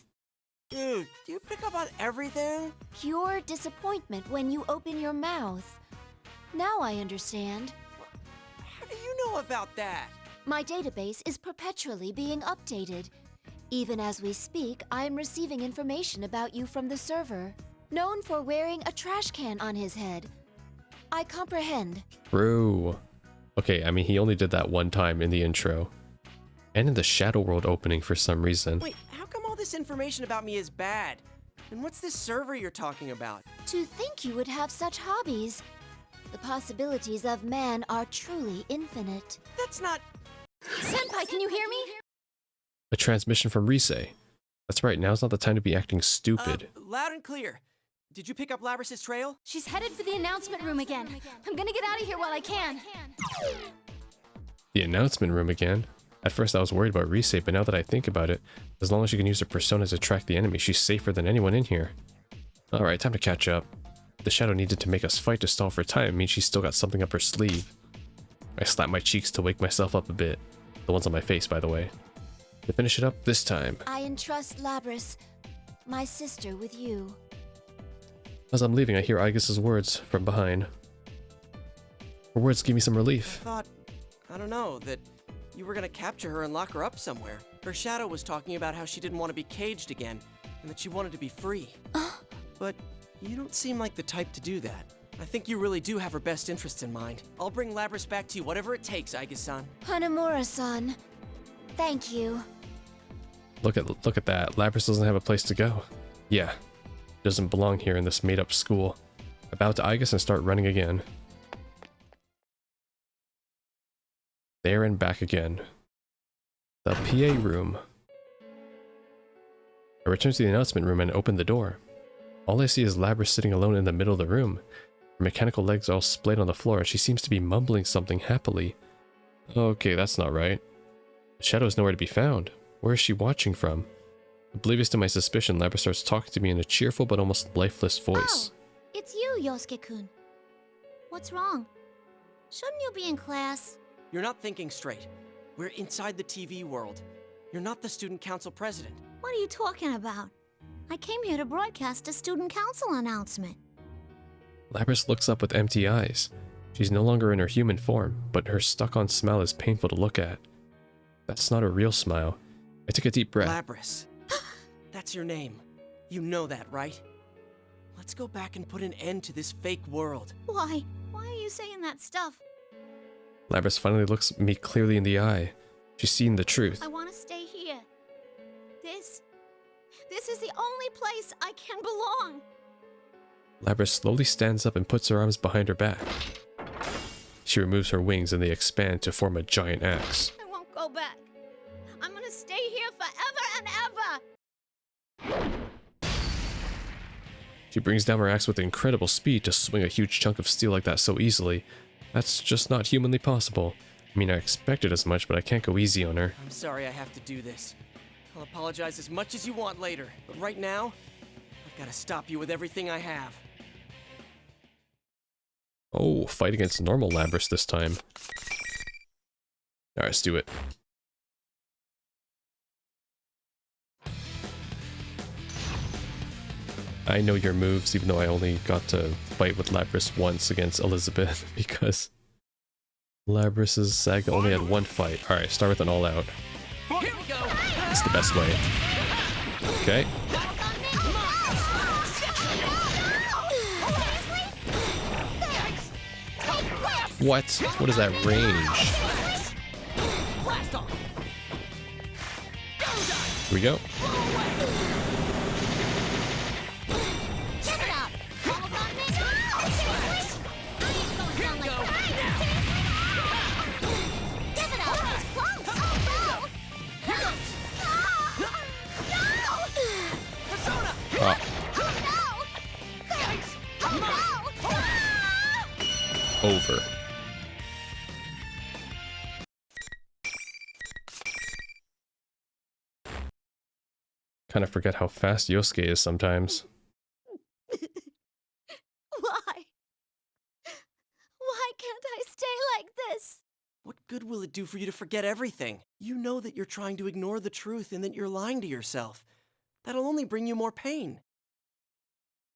H: Dude, do you pick up on everything?
M: pure disappointment when you open your mouth. Now I understand.
H: How do you know about that?
M: My database is perpetually being updated. Even as we speak, I am receiving information about you from the server. Known for wearing a trash can on his head. I comprehend.
A: True. Okay, I mean, he only did that one time in the intro. And in the Shadow World opening for some reason.
H: Wait, how come all this information about me is bad? And what's this server you're talking about?
M: To think you would have such hobbies. The possibilities of man are truly infinite.
H: That's not...
G: Senpai, can you hear me?
A: A transmission from Rise. That's right, now's not the time to be acting stupid.
H: Loud and clear. Did you pick up Labris' trail?
G: She's headed for the announcement room again. I'm gonna get out of here while I can.
A: The announcement room again? At first I was worried about Rise, but now that I think about it, as long as she can use her persona to track the enemy, she's safer than anyone in here. Alright, time to catch up. The Shadow needed to make us fight to stall for time means she's still got something up her sleeve. I slap my cheeks to wake myself up a bit. The ones on my face, by the way. To finish it up this time.
M: I entrust Labris, my sister, with you.
A: As I'm leaving, I hear Aigis' words from behind. Her words give me some relief.
H: I don't know, that you were gonna capture her and lock her up somewhere. Her shadow was talking about how she didn't want to be caged again, and that she wanted to be free. But you don't seem like the type to do that. I think you really do have her best interests in mind. I'll bring Labrys back to you, whatever it takes, Aigis-san.
M: Hanamura-san, thank you.
A: Look at that. Labrys doesn't have a place to go. Yeah, doesn't belong here in this made-up school. I bow to Aigis and start running again. There and back again. The PA room. I return to the announcement room and open the door. All I see is Labrys sitting alone in the middle of the room. Her mechanical legs are all splayed on the floor and she seems to be mumbling something happily. Okay, that's not right. The shadow is nowhere to be found. Where is she watching from? Oblivious to my suspicion, Labrys starts talking to me in a cheerful but almost lifeless voice.
B: Oh, it's you, Yosuke-kun. What's wrong? Shouldn't you be in class?
H: You're not thinking straight. We're inside the TV world. You're not the student council president.
B: What are you talking about? I came here to broadcast a student council announcement.
A: Labrys looks up with empty eyes. She's no longer in her human form, but her stuck-on smile is painful to look at. That's not a real smile. I took a deep breath.
H: Labrys. That's your name. You know that, right? Let's go back and put an end to this fake world.
B: Why? Why are you saying that stuff?
A: Labrys finally looks me clearly in the eye. She's seen the truth.
B: I want to stay here. This is the only place I can belong.
A: Labrys slowly stands up and puts her arms behind her back. She removes her wings and they expand to form a giant axe.
B: I won't go back. I'm gonna stay here forever and ever.
A: She brings down her axe with incredible speed to swing a huge chunk of steel like that so easily. That's just not humanly possible. I mean, I expected as much, but I can't go easy on her.
H: I'm sorry I have to do this. I'll apologize as much as you want later, but right now, I've got to stop you with everything I have.
A: Oh, fight against normal Labrys this time. Alright, let's do it. I know your moves, even though I only got to fight with Labrys once against Elizabeth, because Labrys' saga only had one fight. Alright, start with an all-out.
H: Here we go.
A: That's the best way. Okay. What? What is that range? Here we go. Over. Kind of forget how fast Yosuke is sometimes.
B: Why? Why can't I stay like this?
H: What good will it do for you to forget everything? You know that you're trying to ignore the truth and that you're lying to yourself. That'll only bring you more pain.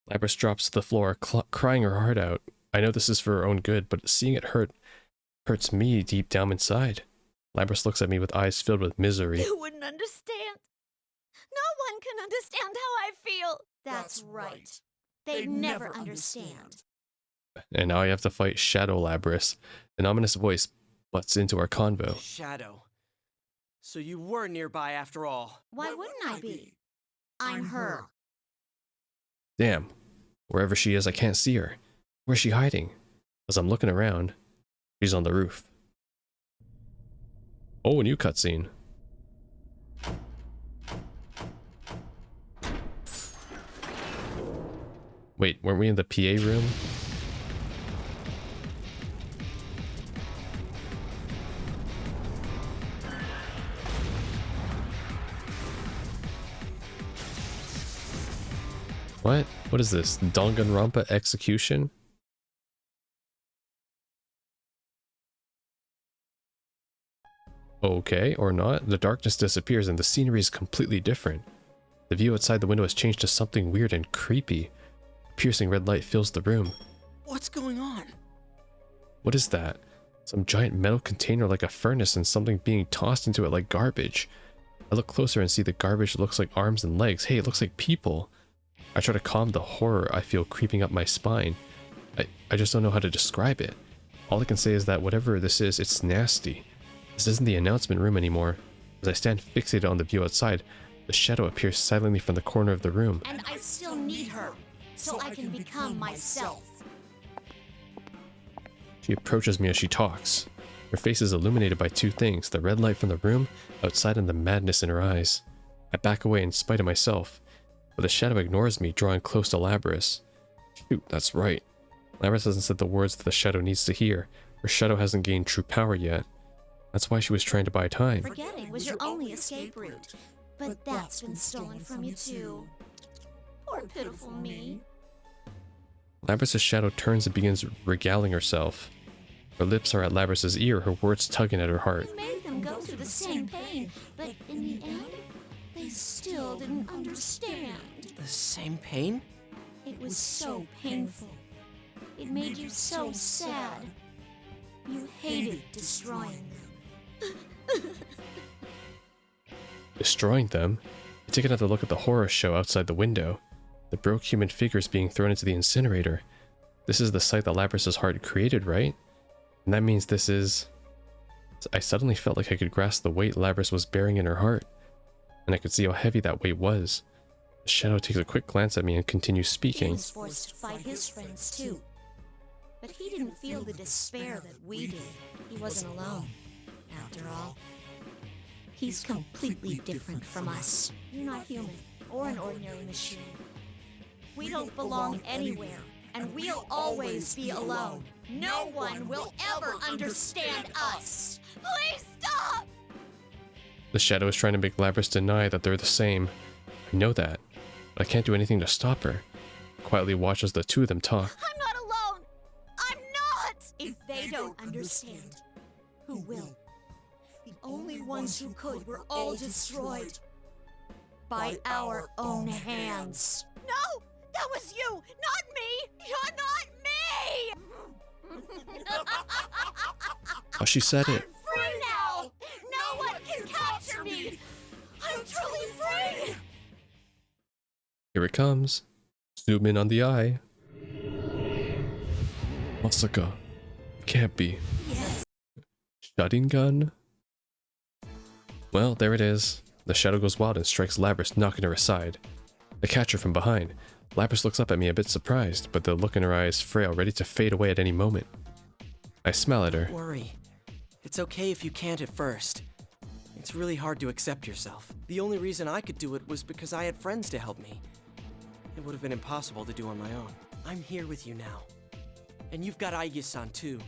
A: Labrys drops to the floor, crying her heart out. I know this is for her own good, but seeing it hurts me deep down inside. Labrys looks at me with eyes filled with misery.
B: You wouldn't understand. No one can understand how I feel. That's right. They'd never understand.
A: And now I have to fight Shadow Labrys. An ominous voice butts into our convo.
H: Shadow. So you were nearby after all.
B: Why wouldn't I be? I'm her.
A: Damn. Wherever she is, I can't see her. Where's she hiding? As I'm looking around, she's on the roof. Oh, a new cutscene. Wait, weren't we in the PA room? What? What is this? Danganronpa execution? Okay, or not. The darkness disappears and the scenery is completely different. The view outside the window has changed to something weird and creepy. Piercing red light fills the room.
H: What's going on?
A: What is that? Some giant metal container like a furnace and something being tossed into it like garbage. I look closer and see the garbage looks like arms and legs. Hey, it looks like people. I try to calm the horror I feel creeping up my spine. I just don't know how to describe it. All I can say is that whatever this is, it's nasty. This isn't the announcement room anymore. As I stand fixated on the view outside, the shadow appears silently from the corner of the room.
F: And I still need her, so I can become myself.
A: She approaches me as she talks. Her face is illuminated by two things, the red light from the room outside and the madness in her eyes. I back away in spite of myself, but the shadow ignores me, drawing close to Labris. Shoot, that's right. Labris hasn't said the words that the shadow needs to hear. Her shadow hasn't gained true power yet. That's why she was trying to buy time.
F: Forgetting was your only escape route, but that's been stolen from you too. Poor pitiful me.
A: Labris' shadow turns and begins regaling herself. Her lips are at Labris' ear, her words tugging at her heart.
B: You made them go through the same pain, but in the end, they still didn't understand.
H: The same pain?
B: It was so painful. It made you so sad. You hated destroying them.
A: Destroying them? I take another look at the horror show outside the window. The broke human figures being thrown into the incinerator. This is the site that Labris' heart created, right? And that means this is... I suddenly felt like I could grasp the weight Labris was bearing in her heart. And I could see how heavy that weight was. The shadow takes a quick glance at me and continues
F: He
A: speaking.
F: was forced to fight his friends too. But he didn't feel the despair that we did. He wasn't alone, after all. He's completely different from us. You're not human, or an ordinary machine. We don't belong anywhere, and we'll always be alone. No one will ever understand us. Please stop!
A: The shadow is trying to make Labris deny that they're the same. I know that, but I can't do anything to stop her. I quietly watch as the two of them talk.
F: I'm not alone! I'm not! If they don't understand, who will? The only ones who could were all destroyed. By our own hands. No! That was you! Not me! You're not me!
A: Oh, she said it.
F: I'm free now! No one can capture me! I'm truly free!
A: Here it comes. Zoom in on the eye. Masaka. It can't be.
F: Yes.
A: Shutting gun? Well, there it is. The shadow goes wild and strikes Labris, knocking her aside. I catch her from behind. Labris looks up at me a bit surprised, but the look in her eye is frail, ready to fade away at any moment. I smile at her.
H: Don't worry. It's okay if you can't at first. It's really hard to accept yourself. The only reason I could do it was because I had friends to help me. It would have been impossible to do on my own. I'm here with you now. And you've got Aigis-san too.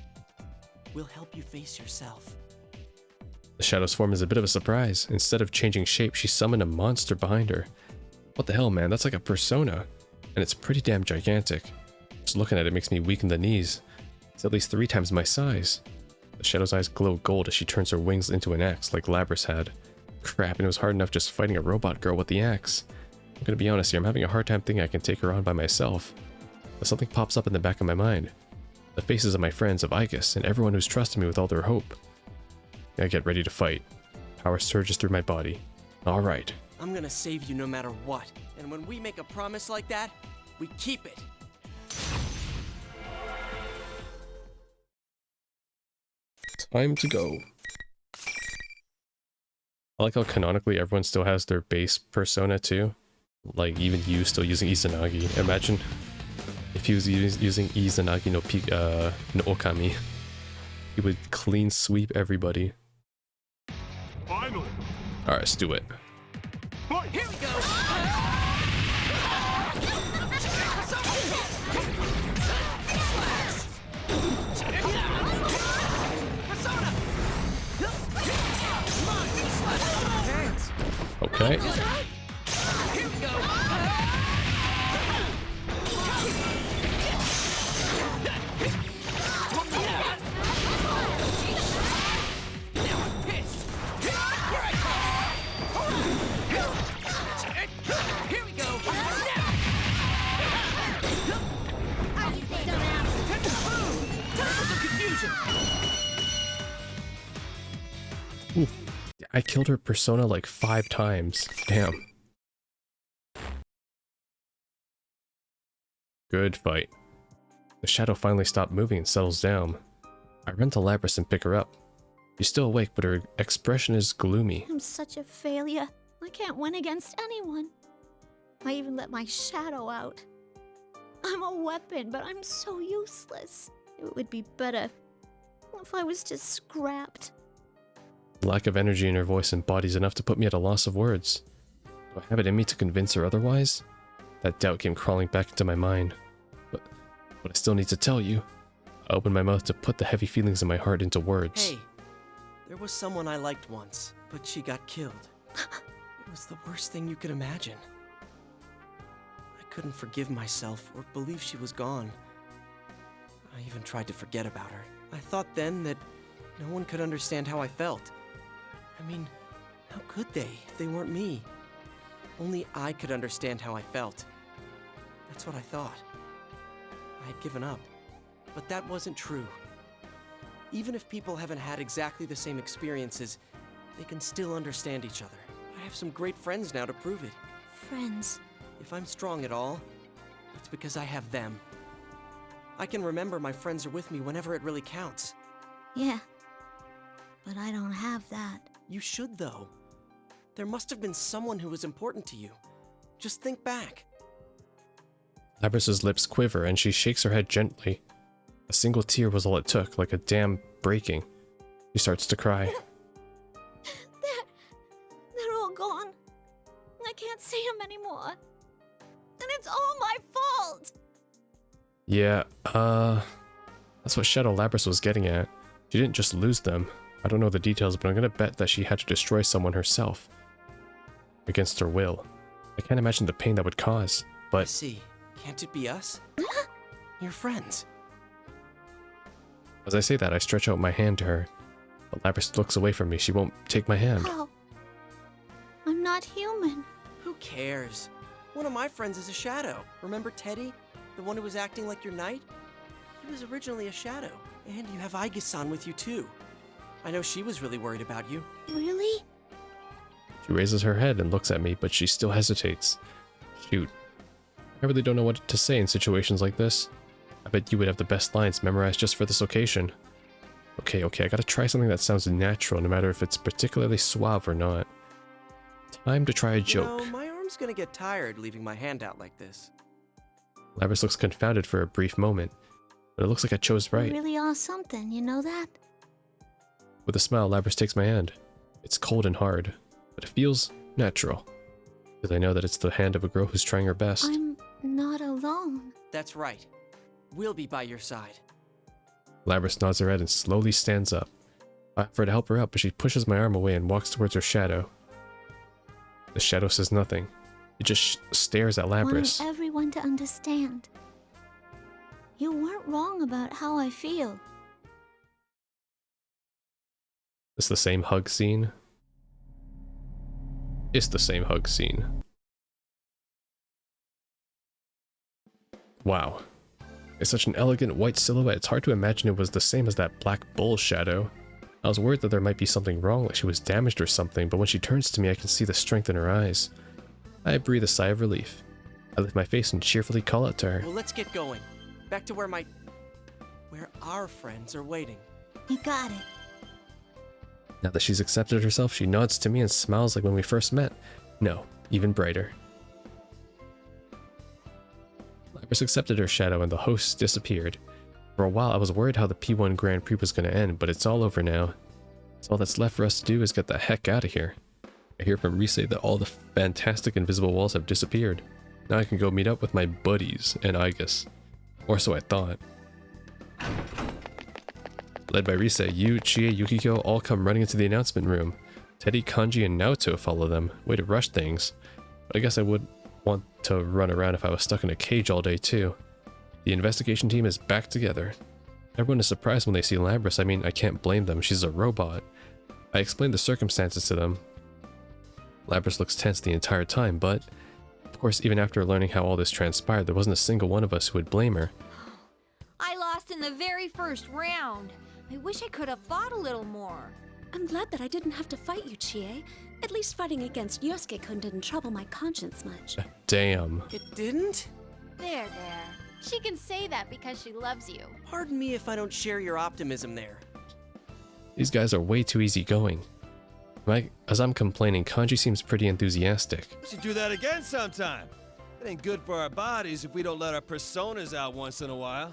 H: We'll help you face yourself.
A: The shadow's form is a bit of a surprise. Instead of changing shape, she summoned a monster behind her. What the hell, man? That's like a persona. And it's pretty damn gigantic. Just looking at it makes me weak in the knees. It's at least 3 times my size. The shadow's eyes glow gold as she turns her wings into an axe like Labris had. Crap, and it was hard enough just fighting a robot girl with the axe. I'm gonna be honest here, I'm having a hard time thinking I can take her on by myself. But something pops up in the back of my mind. The faces of my friends, of Aigis, and everyone who's trusted me with all their hope. I get ready to fight. Power surges through my body. Alright.
H: I'm gonna save you no matter what. And when we make a promise like that, we keep it.
A: Time to go. I like how canonically everyone still has their base persona too. Like even you still using Izanagi. Imagine if he was using Izanagi no Okami. He would clean sweep everybody.
N: Finally.
A: Alright, let's do it.
E: Here we go!
A: Okay.
E: Here we go! Here we go!
A: I killed her persona like 5 times. Damn. Good fight. The shadow finally stopped moving and settles down. I run to Labrys and pick her up. She's still awake, but her expression is gloomy.
B: I'm such a failure. I can't win against anyone. I even let my shadow out. I'm a weapon, but I'm so useless. It would be better if I was just scrapped.
A: The lack of energy in her voice embodies enough to put me at a loss of words. Do I have it in me to convince her otherwise? That doubt came crawling back into my mind. But I still need to tell you. I opened my mouth to put the heavy feelings in my heart into words.
H: Hey, there was someone I liked once, but she got killed. It was the worst thing you could imagine. I couldn't forgive myself or believe she was gone. I even tried to forget about her. I thought then that no one could understand how I felt. I mean, how could they if they weren't me? Only I could understand how I felt. That's what I thought. I had given up. But that wasn't true. Even if people haven't had exactly the same experiences, they can still understand each other. I have some great friends now to prove it.
B: Friends.
H: If I'm strong at all, it's because I have them. I can remember my friends are with me whenever it really counts.
B: Yeah, but I don't have that.
H: You should, though. There must have been someone who was important to you. Just think back.
A: Labrys' lips quiver and she shakes her head gently. A single tear was all it took, like a dam breaking. She starts to cry.
B: They're all gone. I can't see them anymore. And it's all my fault!
A: Yeah, that's what Shadow Labrys was getting at. She didn't just lose them. I don't know the details, but I'm gonna bet that she had to destroy someone herself. Against her will. I can't imagine the pain that would cause, but...
H: I see. Can't it be us? You're friends.
A: As I say that, I stretch out my hand to her. But Labrys looks away from me. She won't take my hand.
B: Oh. I'm not human.
H: Who cares? One of my friends is a shadow. Remember Teddy? The one who was acting like your knight? He was originally a shadow. And you have Aige-san with you too. I know she was really worried about you.
B: Really?
A: She raises her head and looks at me, but she still hesitates. Shoot. I really don't know what to say in situations like this. I bet you would have the best lines memorized just for this occasion. Okay, I gotta try something that sounds natural, no matter if it's particularly suave or not. Time to try a joke.
H: You know, my arm's gonna get tired leaving my hand out like this.
A: Labrys looks confounded for a brief moment, but it looks like I chose right.
B: You really are something, you know that?
A: With a smile, Labrys takes my hand. It's cold and hard, but it feels natural. Because I know that it's the hand of a girl who's trying her best.
B: I'm not alone.
H: That's right. We'll be by your side.
A: Labrys nods her head and slowly stands up. I offer to help her up, but she pushes my arm away and walks towards her shadow. The shadow says nothing. It just stares at Labrys.
B: I want everyone to understand. You weren't wrong about how I feel.
A: It's the same hug scene. It's the same hug scene. Wow. It's such an elegant white silhouette, it's hard to imagine it was the same as that black bull shadow. I was worried that there might be something wrong, like she was damaged or something, but when she turns to me I can see the strength in her eyes. I breathe a sigh of relief. I lift my face and cheerfully call out to her.
H: Well, let's get going. Back to where our friends are waiting.
B: You got it.
A: Now that she's accepted herself, she nods to me and smiles like when we first met. No, even brighter. Labrys accepted her shadow and the host disappeared. For a while I was worried how the P1 Grand Prix was going to end, but it's all over now. So all that's left for us to do is get the heck out of here. I hear from Rise that all the fantastic invisible walls have disappeared. Now I can go meet up with my buddies and Aigis. Or so I thought. Led by Rise, Yu, Chie, Yukiko all come running into the announcement room. Teddy, Kanji, and Naoto follow them. Way to rush things. But I guess I would want to run around if I was stuck in a cage all day too. The investigation team is back together. Everyone is surprised when they see Labrys. I mean, I can't blame them. She's a robot. I explained the circumstances to them. Labrys looks tense the entire time, but of course, even after learning how all this transpired, there wasn't a single one of us who would blame her.
F: I lost in the very first round. I wish I could have fought a little more.
J: I'm glad that I didn't have to fight you, Chie. At least fighting against Yosuke-kun didn't trouble my conscience much.
A: Damn.
H: It didn't?
G: There. She can say that because she loves you.
H: Pardon me if I don't share your optimism there.
A: These guys are way too easygoing. As I'm complaining, Kanji seems pretty enthusiastic.
D: We should do that again sometime. It ain't good for our bodies if we don't let our personas out once in a while.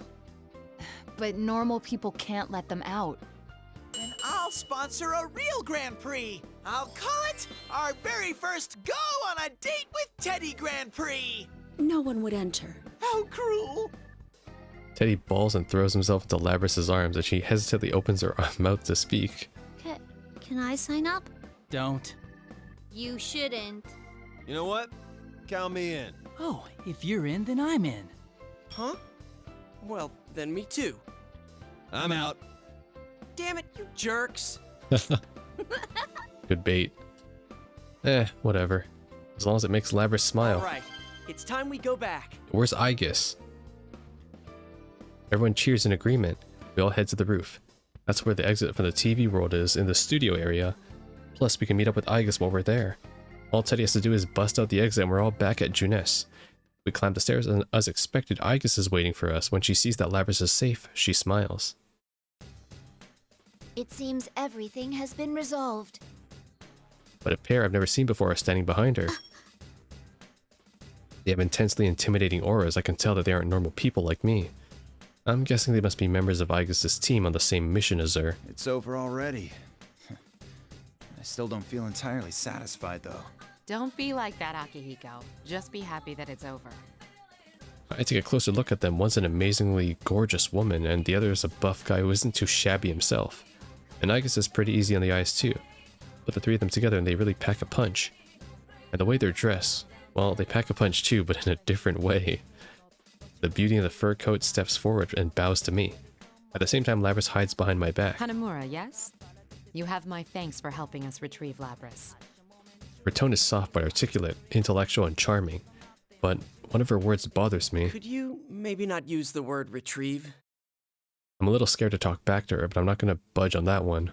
O: But normal people can't let them out.
E: Then I'll sponsor a real Grand Prix. I'll call it our very first Go on a Date with Teddy Grand Prix.
J: No one would enter.
E: How cruel.
A: Teddy balls and throws himself into Labrys's arms as she hesitantly opens her mouth to speak.
B: Can I sign up?
C: Don't.
G: You shouldn't.
D: You know what? Count me in.
C: Oh, if you're in, then I'm in.
H: Huh? Well, then me too.
D: I'm out.
H: Damn it, you jerks.
A: Good bait. Whatever. As long as it makes Labrys smile.
H: Alright, it's time we go back.
A: Where's Aegis? Everyone cheers in agreement. We all head to the roof. That's where the exit from the TV world is, in the studio area. Plus, we can meet up with Aegis while we're there. All Teddy has to do is bust out the exit and we're all back at Junes. We climb the stairs and as expected, Aegis is waiting for us. When she sees that Labrys is safe, she smiles.
M: It seems everything has been resolved.
A: But a pair I've never seen before are standing behind her. They have intensely intimidating auras. I can tell that they aren't normal people like me. I'm guessing they must be members of Aegis' team on the same mission as her.
K: It's over already. I still don't feel entirely satisfied, though.
I: Don't be like that, Akihiko. Just be happy that it's over.
A: I take a closer look at them. One's an amazingly gorgeous woman, and the other is a buff guy who isn't too shabby himself. And Aegis is pretty easy on the eyes too. Put the three of them together and they really pack a punch. And the way they're dressed, well, they pack a punch too, but in a different way. The beauty of the fur coat steps forward and bows to me. At the same time, Labrys hides behind my back.
I: Hanamura, yes? You have my thanks for helping us retrieve Labrys.
A: Her tone is soft but articulate, intellectual and charming. But one of her words bothers me.
H: Could you maybe not use the word retrieve?
A: I'm a little scared to talk back to her, but I'm not going to budge on that one.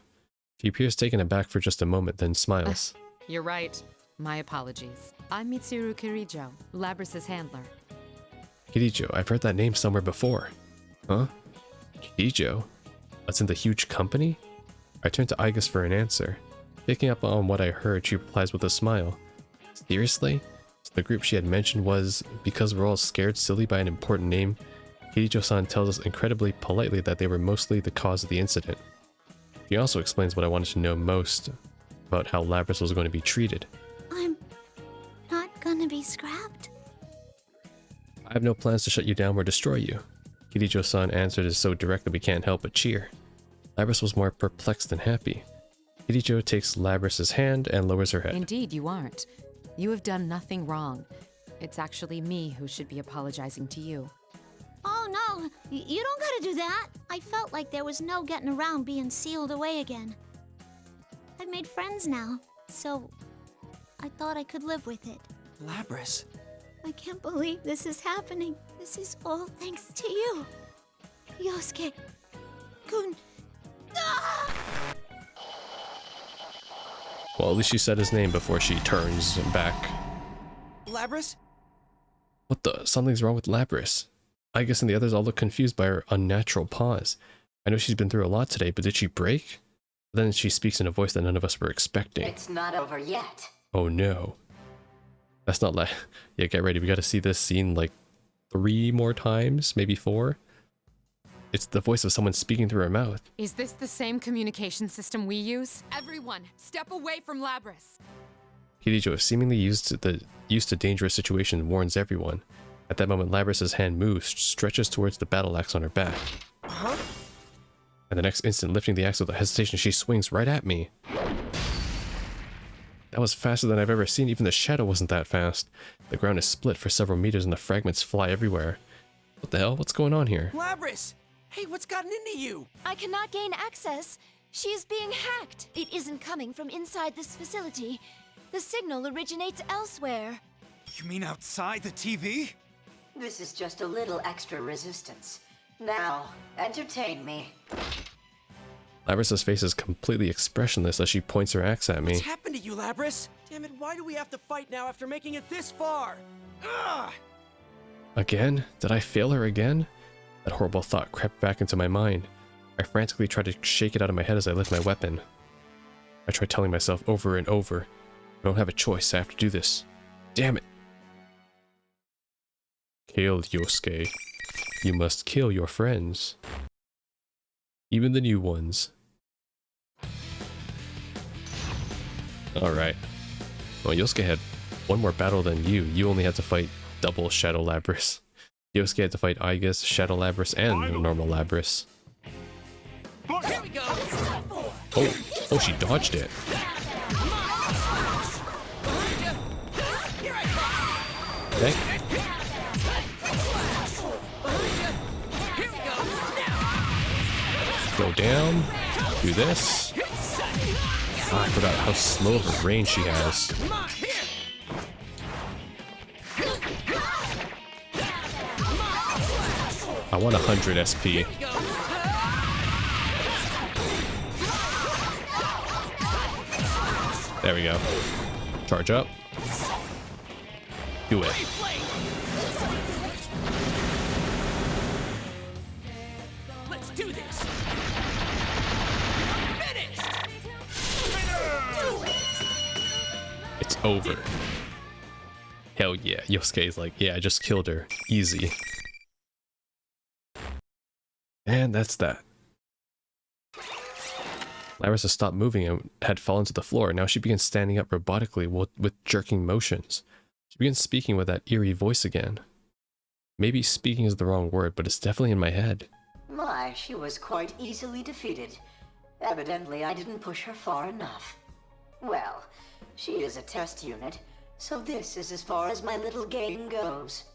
A: She appears taken aback for just a moment, then smiles.
I: You're right. My apologies. I'm Mitsuru Kirijo, Labrys' handler.
A: Kirijo, I've heard that name somewhere before. Huh? Kirijo? That's in the huge company? I turn to Aegis for an answer. Picking up on what I heard, she replies with a smile. Seriously? So the group she had mentioned was because we're all scared silly by an important name. Kirijo-san tells us incredibly politely that they were mostly the cause of the incident. She also explains what I wanted to know most about how Labrys was going to be treated.
B: I'm not gonna be scrapped.
A: I have no plans to shut you down or destroy you. Kirijo-san answered is so direct that we can't help but cheer. Labrys was more perplexed than happy. Kirijo takes Labrys' hand and lowers her head.
I: Indeed, you aren't. You have done nothing wrong. It's actually me who should be apologizing to you.
B: Oh no, you don't gotta do that. I felt like there was no getting around being sealed away again. I've made friends now, so I thought I could live with it.
H: Labrys.
B: I can't believe this is happening. This is all thanks to you. Yosuke-kun. Ah!
A: Well, at least she said his name before she turns back.
H: Labrys?
A: What the? Something's wrong with Labrys. Aegis and the others all look confused by her unnatural pause. I know she's been through a lot today, but did she break? Then she speaks in a voice that none of us were expecting.
L: It's not over yet.
A: Oh no. That's not like... Yeah, get ready. We gotta see this scene like 3 more times, maybe 4. It's the voice of someone speaking through her mouth.
I: Is this the same communication system we use? Everyone, step away from Labrys!
A: Kirijo, seemingly used to dangerous situations, warns everyone. At that moment, Labrys' hand moves, stretches towards the battle axe on her back.
H: Huh?
A: And the next instant, lifting the axe with a hesitation, she swings right at me. That was faster than I've ever seen. Even the shadow wasn't that fast. The ground is split for several meters and the fragments fly everywhere. What the hell? What's going on here?
H: Labrys! Hey, what's gotten into you?
M: I cannot gain access. She is being hacked. It isn't coming from inside this facility. The signal originates elsewhere.
K: You mean outside the TV?
L: This is just a little extra resistance. Now, entertain me.
A: Labrys's face is completely expressionless as she points her axe at me.
H: What's happened to you, Labrys? Damn it, why do we have to fight now after making it this far? Ugh!
A: Again? Did I fail her again? That horrible thought crept back into my mind. I frantically tried to shake it out of my head as I lift my weapon. I tried telling myself over and over, I don't have a choice, I have to do this. Damn it! Kill Yosuke. You must kill your friends. Even the new ones. Alright. Well, Yosuke had one more battle than you. You only had to fight double Shadow Labrys. Yosuke had to fight Aigis, Shadow Labrys, and normal Labrys.
C: Here we go.
A: Oh, she dodged it. Okay. Go down. Do this. Ah, I forgot how slow of a range she has. I want 100 SP. There we go. Charge up. Do it.
C: Let's do this.
A: It's over. Hell yeah. Yosuke's like, yeah, I just killed her. Easy. And that's that. Labrys has stopped moving and had fallen to the floor. Now she begins standing up robotically with jerking motions. She begins speaking with that eerie voice again. Maybe speaking is the wrong word, but it's definitely in my head.
L: My, she was quite easily defeated. Evidently, I didn't push her far enough. Well, she is a test unit, so this is as far as my little game goes.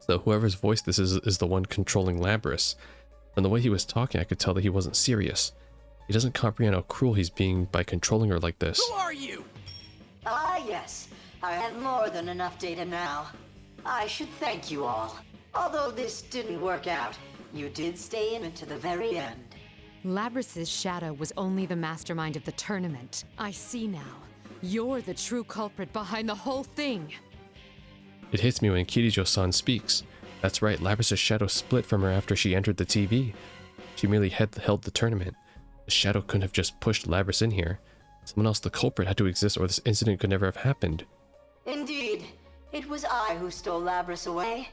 A: So whoever's voice this is the one controlling Labrys. From the way he was talking, I could tell that he wasn't serious. He doesn't comprehend how cruel he's being by controlling her like this.
C: Who are you?
L: Ah, yes. I have more than enough data now. I should thank you all. Although this didn't work out, you did stay in it to the very end.
I: Labrys's shadow was only the mastermind of the tournament. I see now. You're the true culprit behind the whole thing.
A: It hits me when Kirijo-san speaks. That's right, Labrys's shadow split from her after she entered the TV. She merely held the tournament. The shadow couldn't have just pushed Labrys in here. Someone else, the culprit, had to exist or this incident could never have happened.
L: Indeed. It was I who stole Labrys away.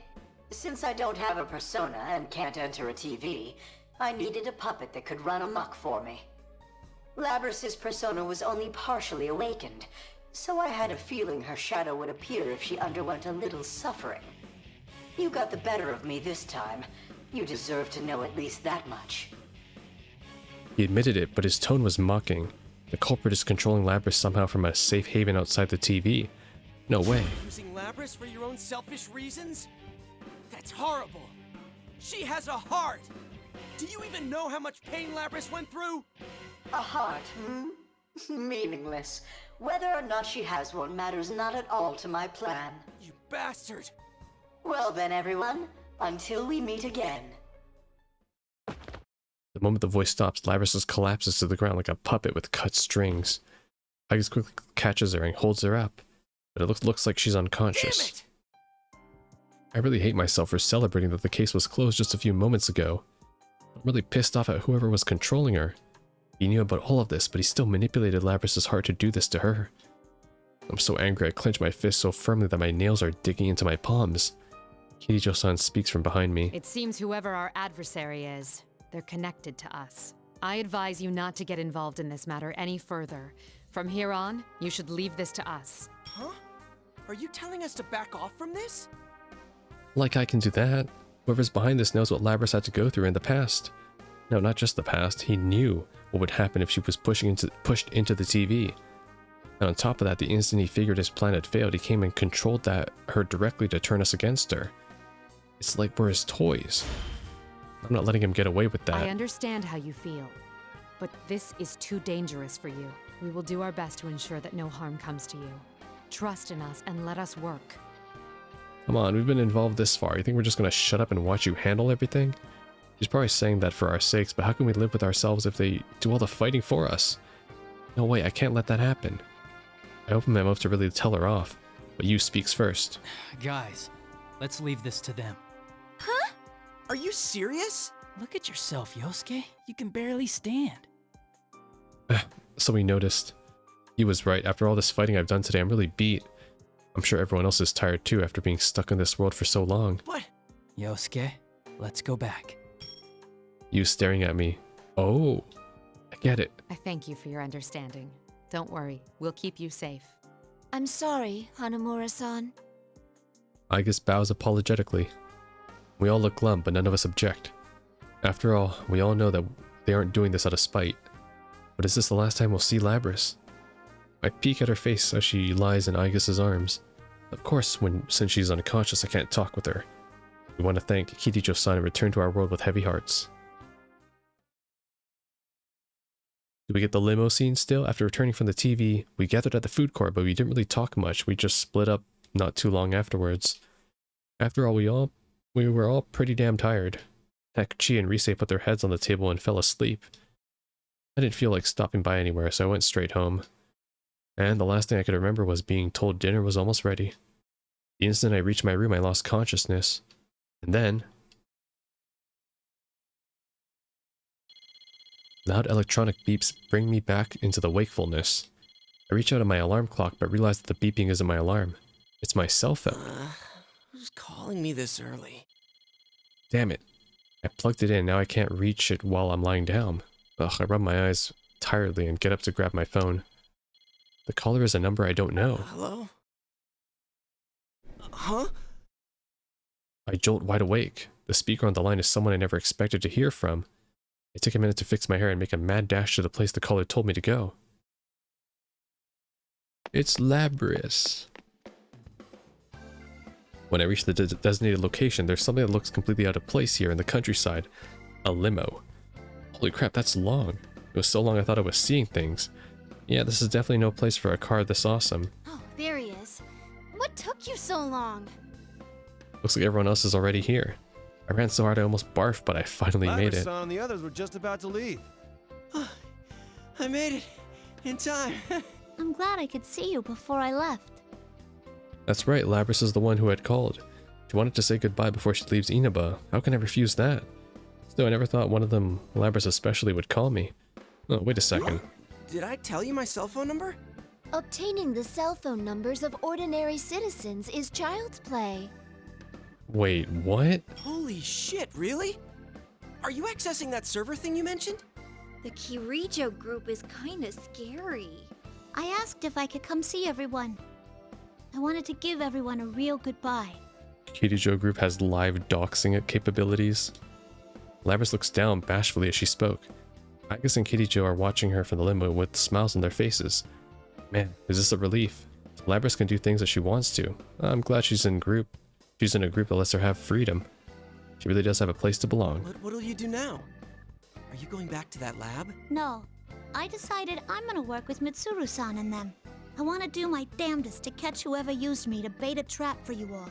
L: Since I don't have a persona and can't enter a TV, I needed a puppet that could run amok for me. Labrys's persona was only partially awakened, so I had a feeling her shadow would appear if she underwent a little suffering. You got the better of me this time. You deserve to know at least that much.
A: He admitted it, but his tone was mocking. The culprit is controlling Labrys somehow from a safe haven outside the TV. No way.
H: Using Labrys for your own selfish reasons? That's horrible. She has a heart. Do you even know how much pain Labrys went through?
L: A heart, Meaningless. Whether or not she has one matters not at all to my plan.
H: You bastard!
L: Well then, everyone, until we meet again.
A: The moment the voice stops, Labrys just collapses to the ground like a puppet with cut strings. Aigis quickly catches her and holds her up, but it looks like she's unconscious. I really hate myself for celebrating that the case was closed just a few moments ago. I'm really pissed off at whoever was controlling her. He knew about all of this, but he still manipulated Labrys's heart to do this to her. I'm so angry I clench my fist so firmly that my nails are digging into my palms. Kirijo-san speaks from behind me.
I: It seems whoever our adversary is, they're connected to us. I advise you not to get involved in this matter any further. From here on, you should leave this to us.
H: Huh? Are you telling us to back off from this?
A: Like I can do that. Whoever's behind this knows what Labrys had to go through in the past. No, not just the past. He knew what would happen if she was pushed into the TV. And on top of that, the instant he figured his plan had failed, he came and controlled her directly to turn us against her. It's like we're his toys. I'm not letting him get away with that.
I: I understand how you feel, but this is too dangerous for you. We will do our best to ensure that no harm comes to you. Trust in us and let us work.
A: Come on, we've been involved this far. You think we're just gonna shut up and watch you handle everything? She's probably saying that for our sakes, but how can we live with ourselves if they do all the fighting for us? No way, I can't let that happen. I open my mouth to really tell her off, but Yu speaks first.
C: Guys, let's leave this to them.
E: Huh? Are you serious?
C: Look at yourself, Yosuke. You can barely stand.
A: So we noticed. He was right. After all this fighting I've done today, I'm really beat. I'm sure everyone else is tired too after being stuck in this world for so long.
E: What?
C: Yosuke, let's go back.
A: Yu staring at me. Oh, I get it.
I: I thank you for your understanding. Don't worry, we'll keep you safe.
M: I'm sorry, Hanamura-san.
A: Aigus bows apologetically. We all look glum, but none of us object. After all, we all know that they aren't doing this out of spite. But is this the last time we'll see Labrys? I peek at her face as she lies in Aigus's arms. Of course, since she's unconscious, I can't talk with her. We want to thank Kirijo-san and return to our world with heavy hearts. Do we get the limo scene still? After returning from the TV, we gathered at the food court, but we didn't really talk much. We just split up not too long afterwards. After all, we were all pretty damn tired. Heck, Chi and Rise put their heads on the table and fell asleep. I didn't feel like stopping by anywhere, so I went straight home. And the last thing I could remember was being told dinner was almost ready. The instant I reached my room, I lost consciousness. And then... loud electronic beeps bring me back into the wakefulness. I reach out at my alarm clock, but realize that the beeping isn't my alarm. It's my cell phone.
H: Who's calling me this early?
A: Damn it. I plugged it in, now I can't reach it while I'm lying down. Ugh, I rub my eyes tiredly and get up to grab my phone. The caller is a number I don't know.
H: Hello? Huh?
A: I jolt wide awake. The speaker on the line is someone I never expected to hear from. I take a minute to fix my hair and make a mad dash to the place the caller told me to go. It's Labrys. When I reach the designated location, there's something that looks completely out of place here in the countryside. A limo. Holy crap, that's long. It was so long I thought I was seeing things. Yeah, this is definitely no place for a car this awesome.
G: Oh, there he is. What took you so long?
A: Looks like everyone else is already here. I ran so hard I almost barfed, but I finally made it.
D: Labrys and the others were just about to leave.
H: I made it in time.
B: I'm glad I could see you before I left.
A: That's right, Labrys is the one who had called. She wanted to say goodbye before she leaves Inaba. How can I refuse that? Still, I never thought one of them, Labrys especially, would call me. Oh, wait a second.
H: Did I tell you my cell phone number?
M: Obtaining the cell phone numbers of ordinary citizens is child's play.
A: Wait, what?
H: Holy shit, really? Are you accessing that server thing you mentioned?
J: The Kirijo group is kinda scary.
B: I asked if I could come see everyone. I wanted to give everyone a real goodbye.
A: Kirijo Group has live doxing capabilities. Labrys looks down bashfully as she spoke. Agus and Kirijo are watching her from the limo with smiles on their faces. Man, is this a relief? Labrys can do things that she wants to. I'm glad she's in a group that lets her have freedom. She really does have a place to belong.
H: What'll you do now? Are you going back to that lab?
B: No, I decided I'm gonna work with Mitsuru-san and them. I want to do my damnedest to catch whoever used me to bait a trap for you all.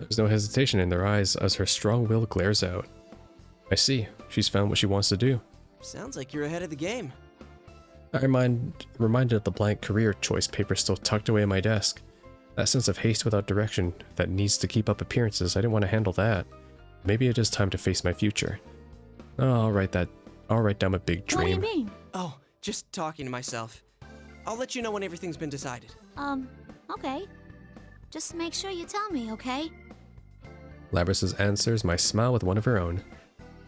A: There's no hesitation in their eyes as her strong will glares out. I see. She's found what she wants to do.
H: Sounds like you're ahead of the game.
A: I'm reminded of the blank career choice paper still tucked away in my desk. That sense of haste without direction that needs to keep up appearances, I didn't want to handle that. Maybe it is time to face my future. Oh, I'll write down my big dream.
B: What do you mean?
H: Oh, just talking to myself. I'll let you know when everything's been decided.
B: Okay. Just make sure you tell me, okay?
A: Labrys answers my smile with one of her own.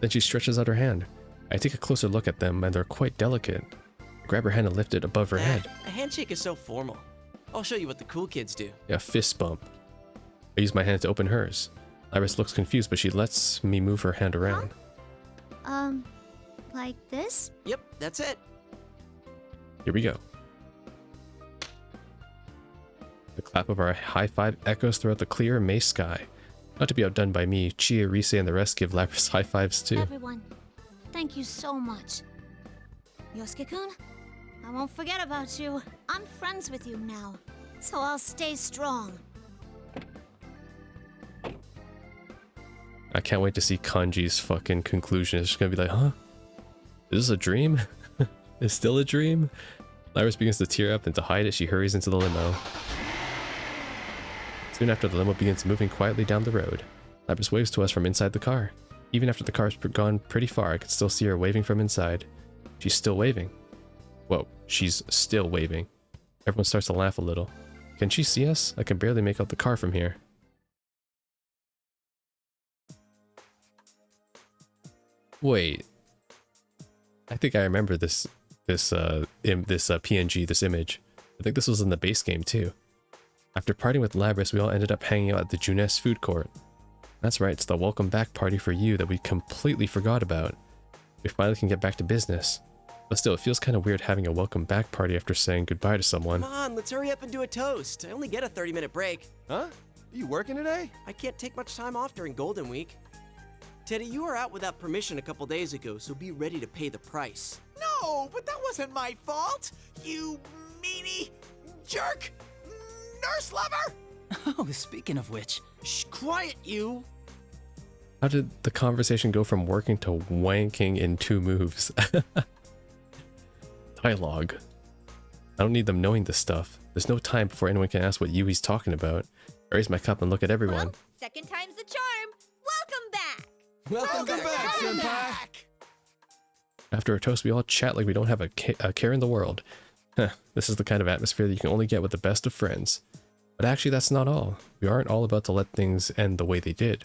A: Then she stretches out her hand. I take a closer look at them, and they're quite delicate. I grab her hand and lift it above her head.
H: A handshake is so formal. I'll show you what the cool kids do.
A: A fist bump. I use my hand to open hers. Labrys looks confused, but she lets me move her hand around.
B: Like this?
H: Yep, that's it.
A: Here we go. The clap of our high five echoes throughout the clear May sky. Not to be outdone by me, Chia, Rise, and the rest give Labrys high fives too.
B: Everyone, thank you so much. Yosuke-kun, I won't forget about you. I'm friends with you now, so I'll stay strong.
A: I can't wait to see Kanji's fucking conclusion. It's just gonna be like, huh? Is this a dream? It's still a dream? Labris begins to tear up, and to hide it, she hurries into the limo. Soon after, the limo begins moving quietly down the road. Labris waves to us from inside the car. Even after the car's gone pretty far, I can still see her waving from inside. She's still waving. Whoa, she's still waving. Everyone starts to laugh a little. Can she see us? I can barely make out the car from here. Wait. I think I remember this PNG, this image. I think this was in the base game too. After partying with Labris, we all ended up hanging out at the Juness food court. That's right, it's the welcome back party for you that we completely forgot about. We finally can get back to business. But still, it feels kind of weird having a welcome back party after saying goodbye to someone.
H: Come on, let's hurry up and do a toast. I only get a 30-minute break.
D: Huh? Are you working today?
H: I can't take much time off during Golden Week. Teddy, you were out without permission a couple days ago, so be ready to pay the price.
E: No, but that wasn't my fault. You meanie jerk nurse lover.
C: Oh, speaking of which.
H: Shh, quiet, you.
A: How did the conversation go from working to wanking in 2 moves? Dialogue. I don't need them knowing this stuff. There's no time before anyone can ask what Yui's talking about. I raise my cup and look at everyone.
F: Well, second time's the charm. Welcome back.
D: Welcome back, senpai.
A: After a toast, we all chat like we don't have a care in the world. Huh, this is the kind of atmosphere that you can only get with the best of friends. But actually, that's not all. We aren't all about to let things end the way they did.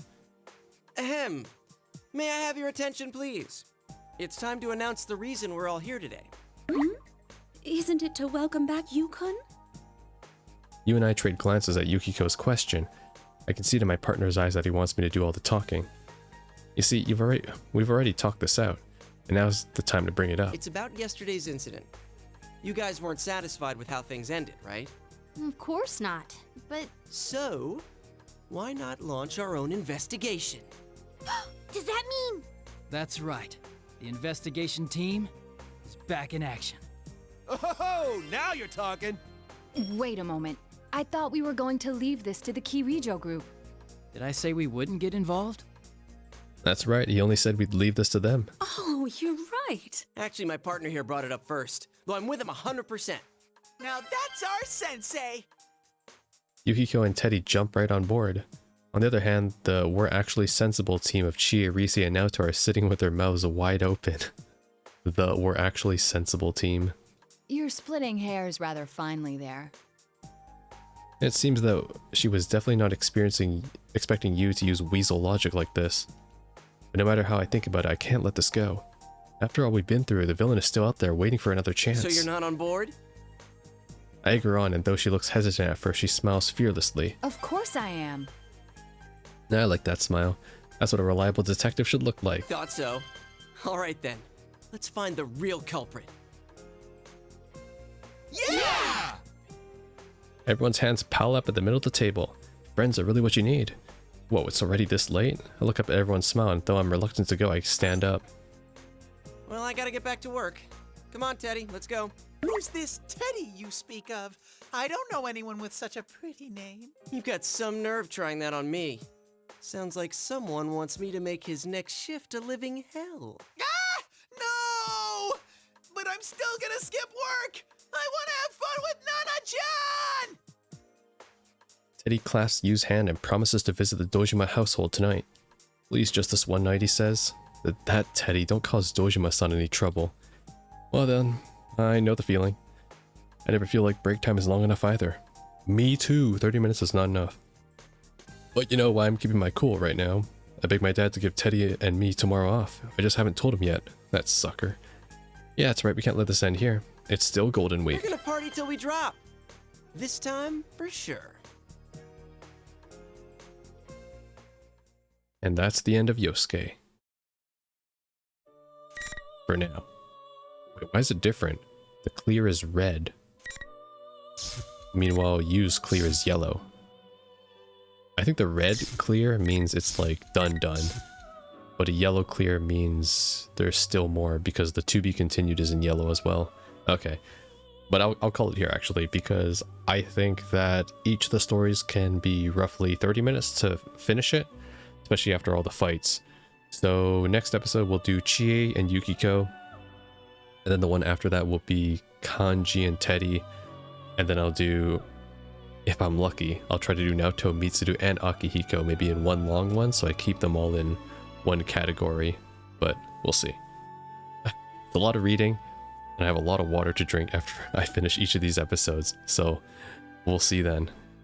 H: Ahem. May I have your attention, please? It's time to announce the reason we're all here today.
J: Isn't it to welcome back Yukon?
A: You and I trade glances at Yukiko's question. I can see to my partner's eyes that he wants me to do all the talking. You see, we've already talked this out, and now's the time to bring it up.
H: It's about yesterday's incident. You guys weren't satisfied with how things ended, right?
G: Of course not, but...
H: So, why not launch our own investigation?
F: Does that mean...
C: That's right. The investigation team is back in action.
D: Oh, now you're talking.
O: Wait a moment. I thought we were going to leave this to the Kirijo group.
C: Did I say we wouldn't get involved?
A: That's right, he only said we'd leave this to them.
J: Oh, you're right.
H: Actually, my partner here brought it up first, though I'm with him 100%.
E: Now that's our sensei.
A: Yukiko and Teddy jump right on board. On the other hand, the We're Actually Sensible team of Chie, Risi, and Naoto are sitting with their mouths wide open. The We're Actually Sensible team.
O: You're splitting hairs rather finely there.
A: It seems that she was definitely not expecting you to use weasel logic like this. But no matter how I think about it, I can't let this go. After all we've been through, the villain is still out there waiting for another chance.
H: So you're not on board?
A: I egg her on, and though she looks hesitant at first, she smiles fearlessly.
O: Of course I am.
A: I like that smile. That's what a reliable detective should look like.
H: Thought so. All right then. Let's find the real culprit.
E: Yeah!
A: Everyone's hands pile up at the middle of the table. Friends are really what you need. Whoa, it's already this late? I look up at everyone's smile, and though I'm reluctant to go, I stand up.
H: Well, I gotta get back to work. Come on, Teddy, let's go.
E: Who's this Teddy you speak of? I don't know anyone with such a pretty name.
H: You've got some nerve trying that on me. Sounds like someone wants me to make his next shift a living hell.
E: Ah! No! But I'm still gonna skip work! I wanna have fun with Nana-chan!
A: Teddy clasps Yu's hand and promises to visit the Dojima household tonight. Please, just this one night, he says. That Teddy, don't cause Dojima-san any trouble. Well then, I know the feeling. I never feel like break time is long enough either. Me too, 30 minutes is not enough. But you know why I'm keeping my cool right now? I begged my dad to give Teddy and me tomorrow off. I just haven't told him yet. That sucker. Yeah, that's right, we can't let this end here. It's still Golden Week.
H: We're gonna party till we drop. This time, for sure.
A: And that's the end of Yosuke. For now. Wait, why is it different? The clear is red. Meanwhile, Yu's clear is yellow. I think the red clear means it's like done. But a yellow clear means there's still more because the to be continued is in yellow as well. Okay. But I'll call it here actually because I think that each of the stories can be roughly 30 minutes to finish it. especially after all the fights. So next episode we'll do Chie and Yukiko, and then the one after that will be Kanji and Teddy, and then I'll do, if I'm lucky, I'll try to do Naoto, Mitsuru, and Akihiko maybe in one long one, so I keep them all in one category, but we'll see. It's a lot of reading, and I have a lot of water to drink after I finish each of these episodes, so we'll see then.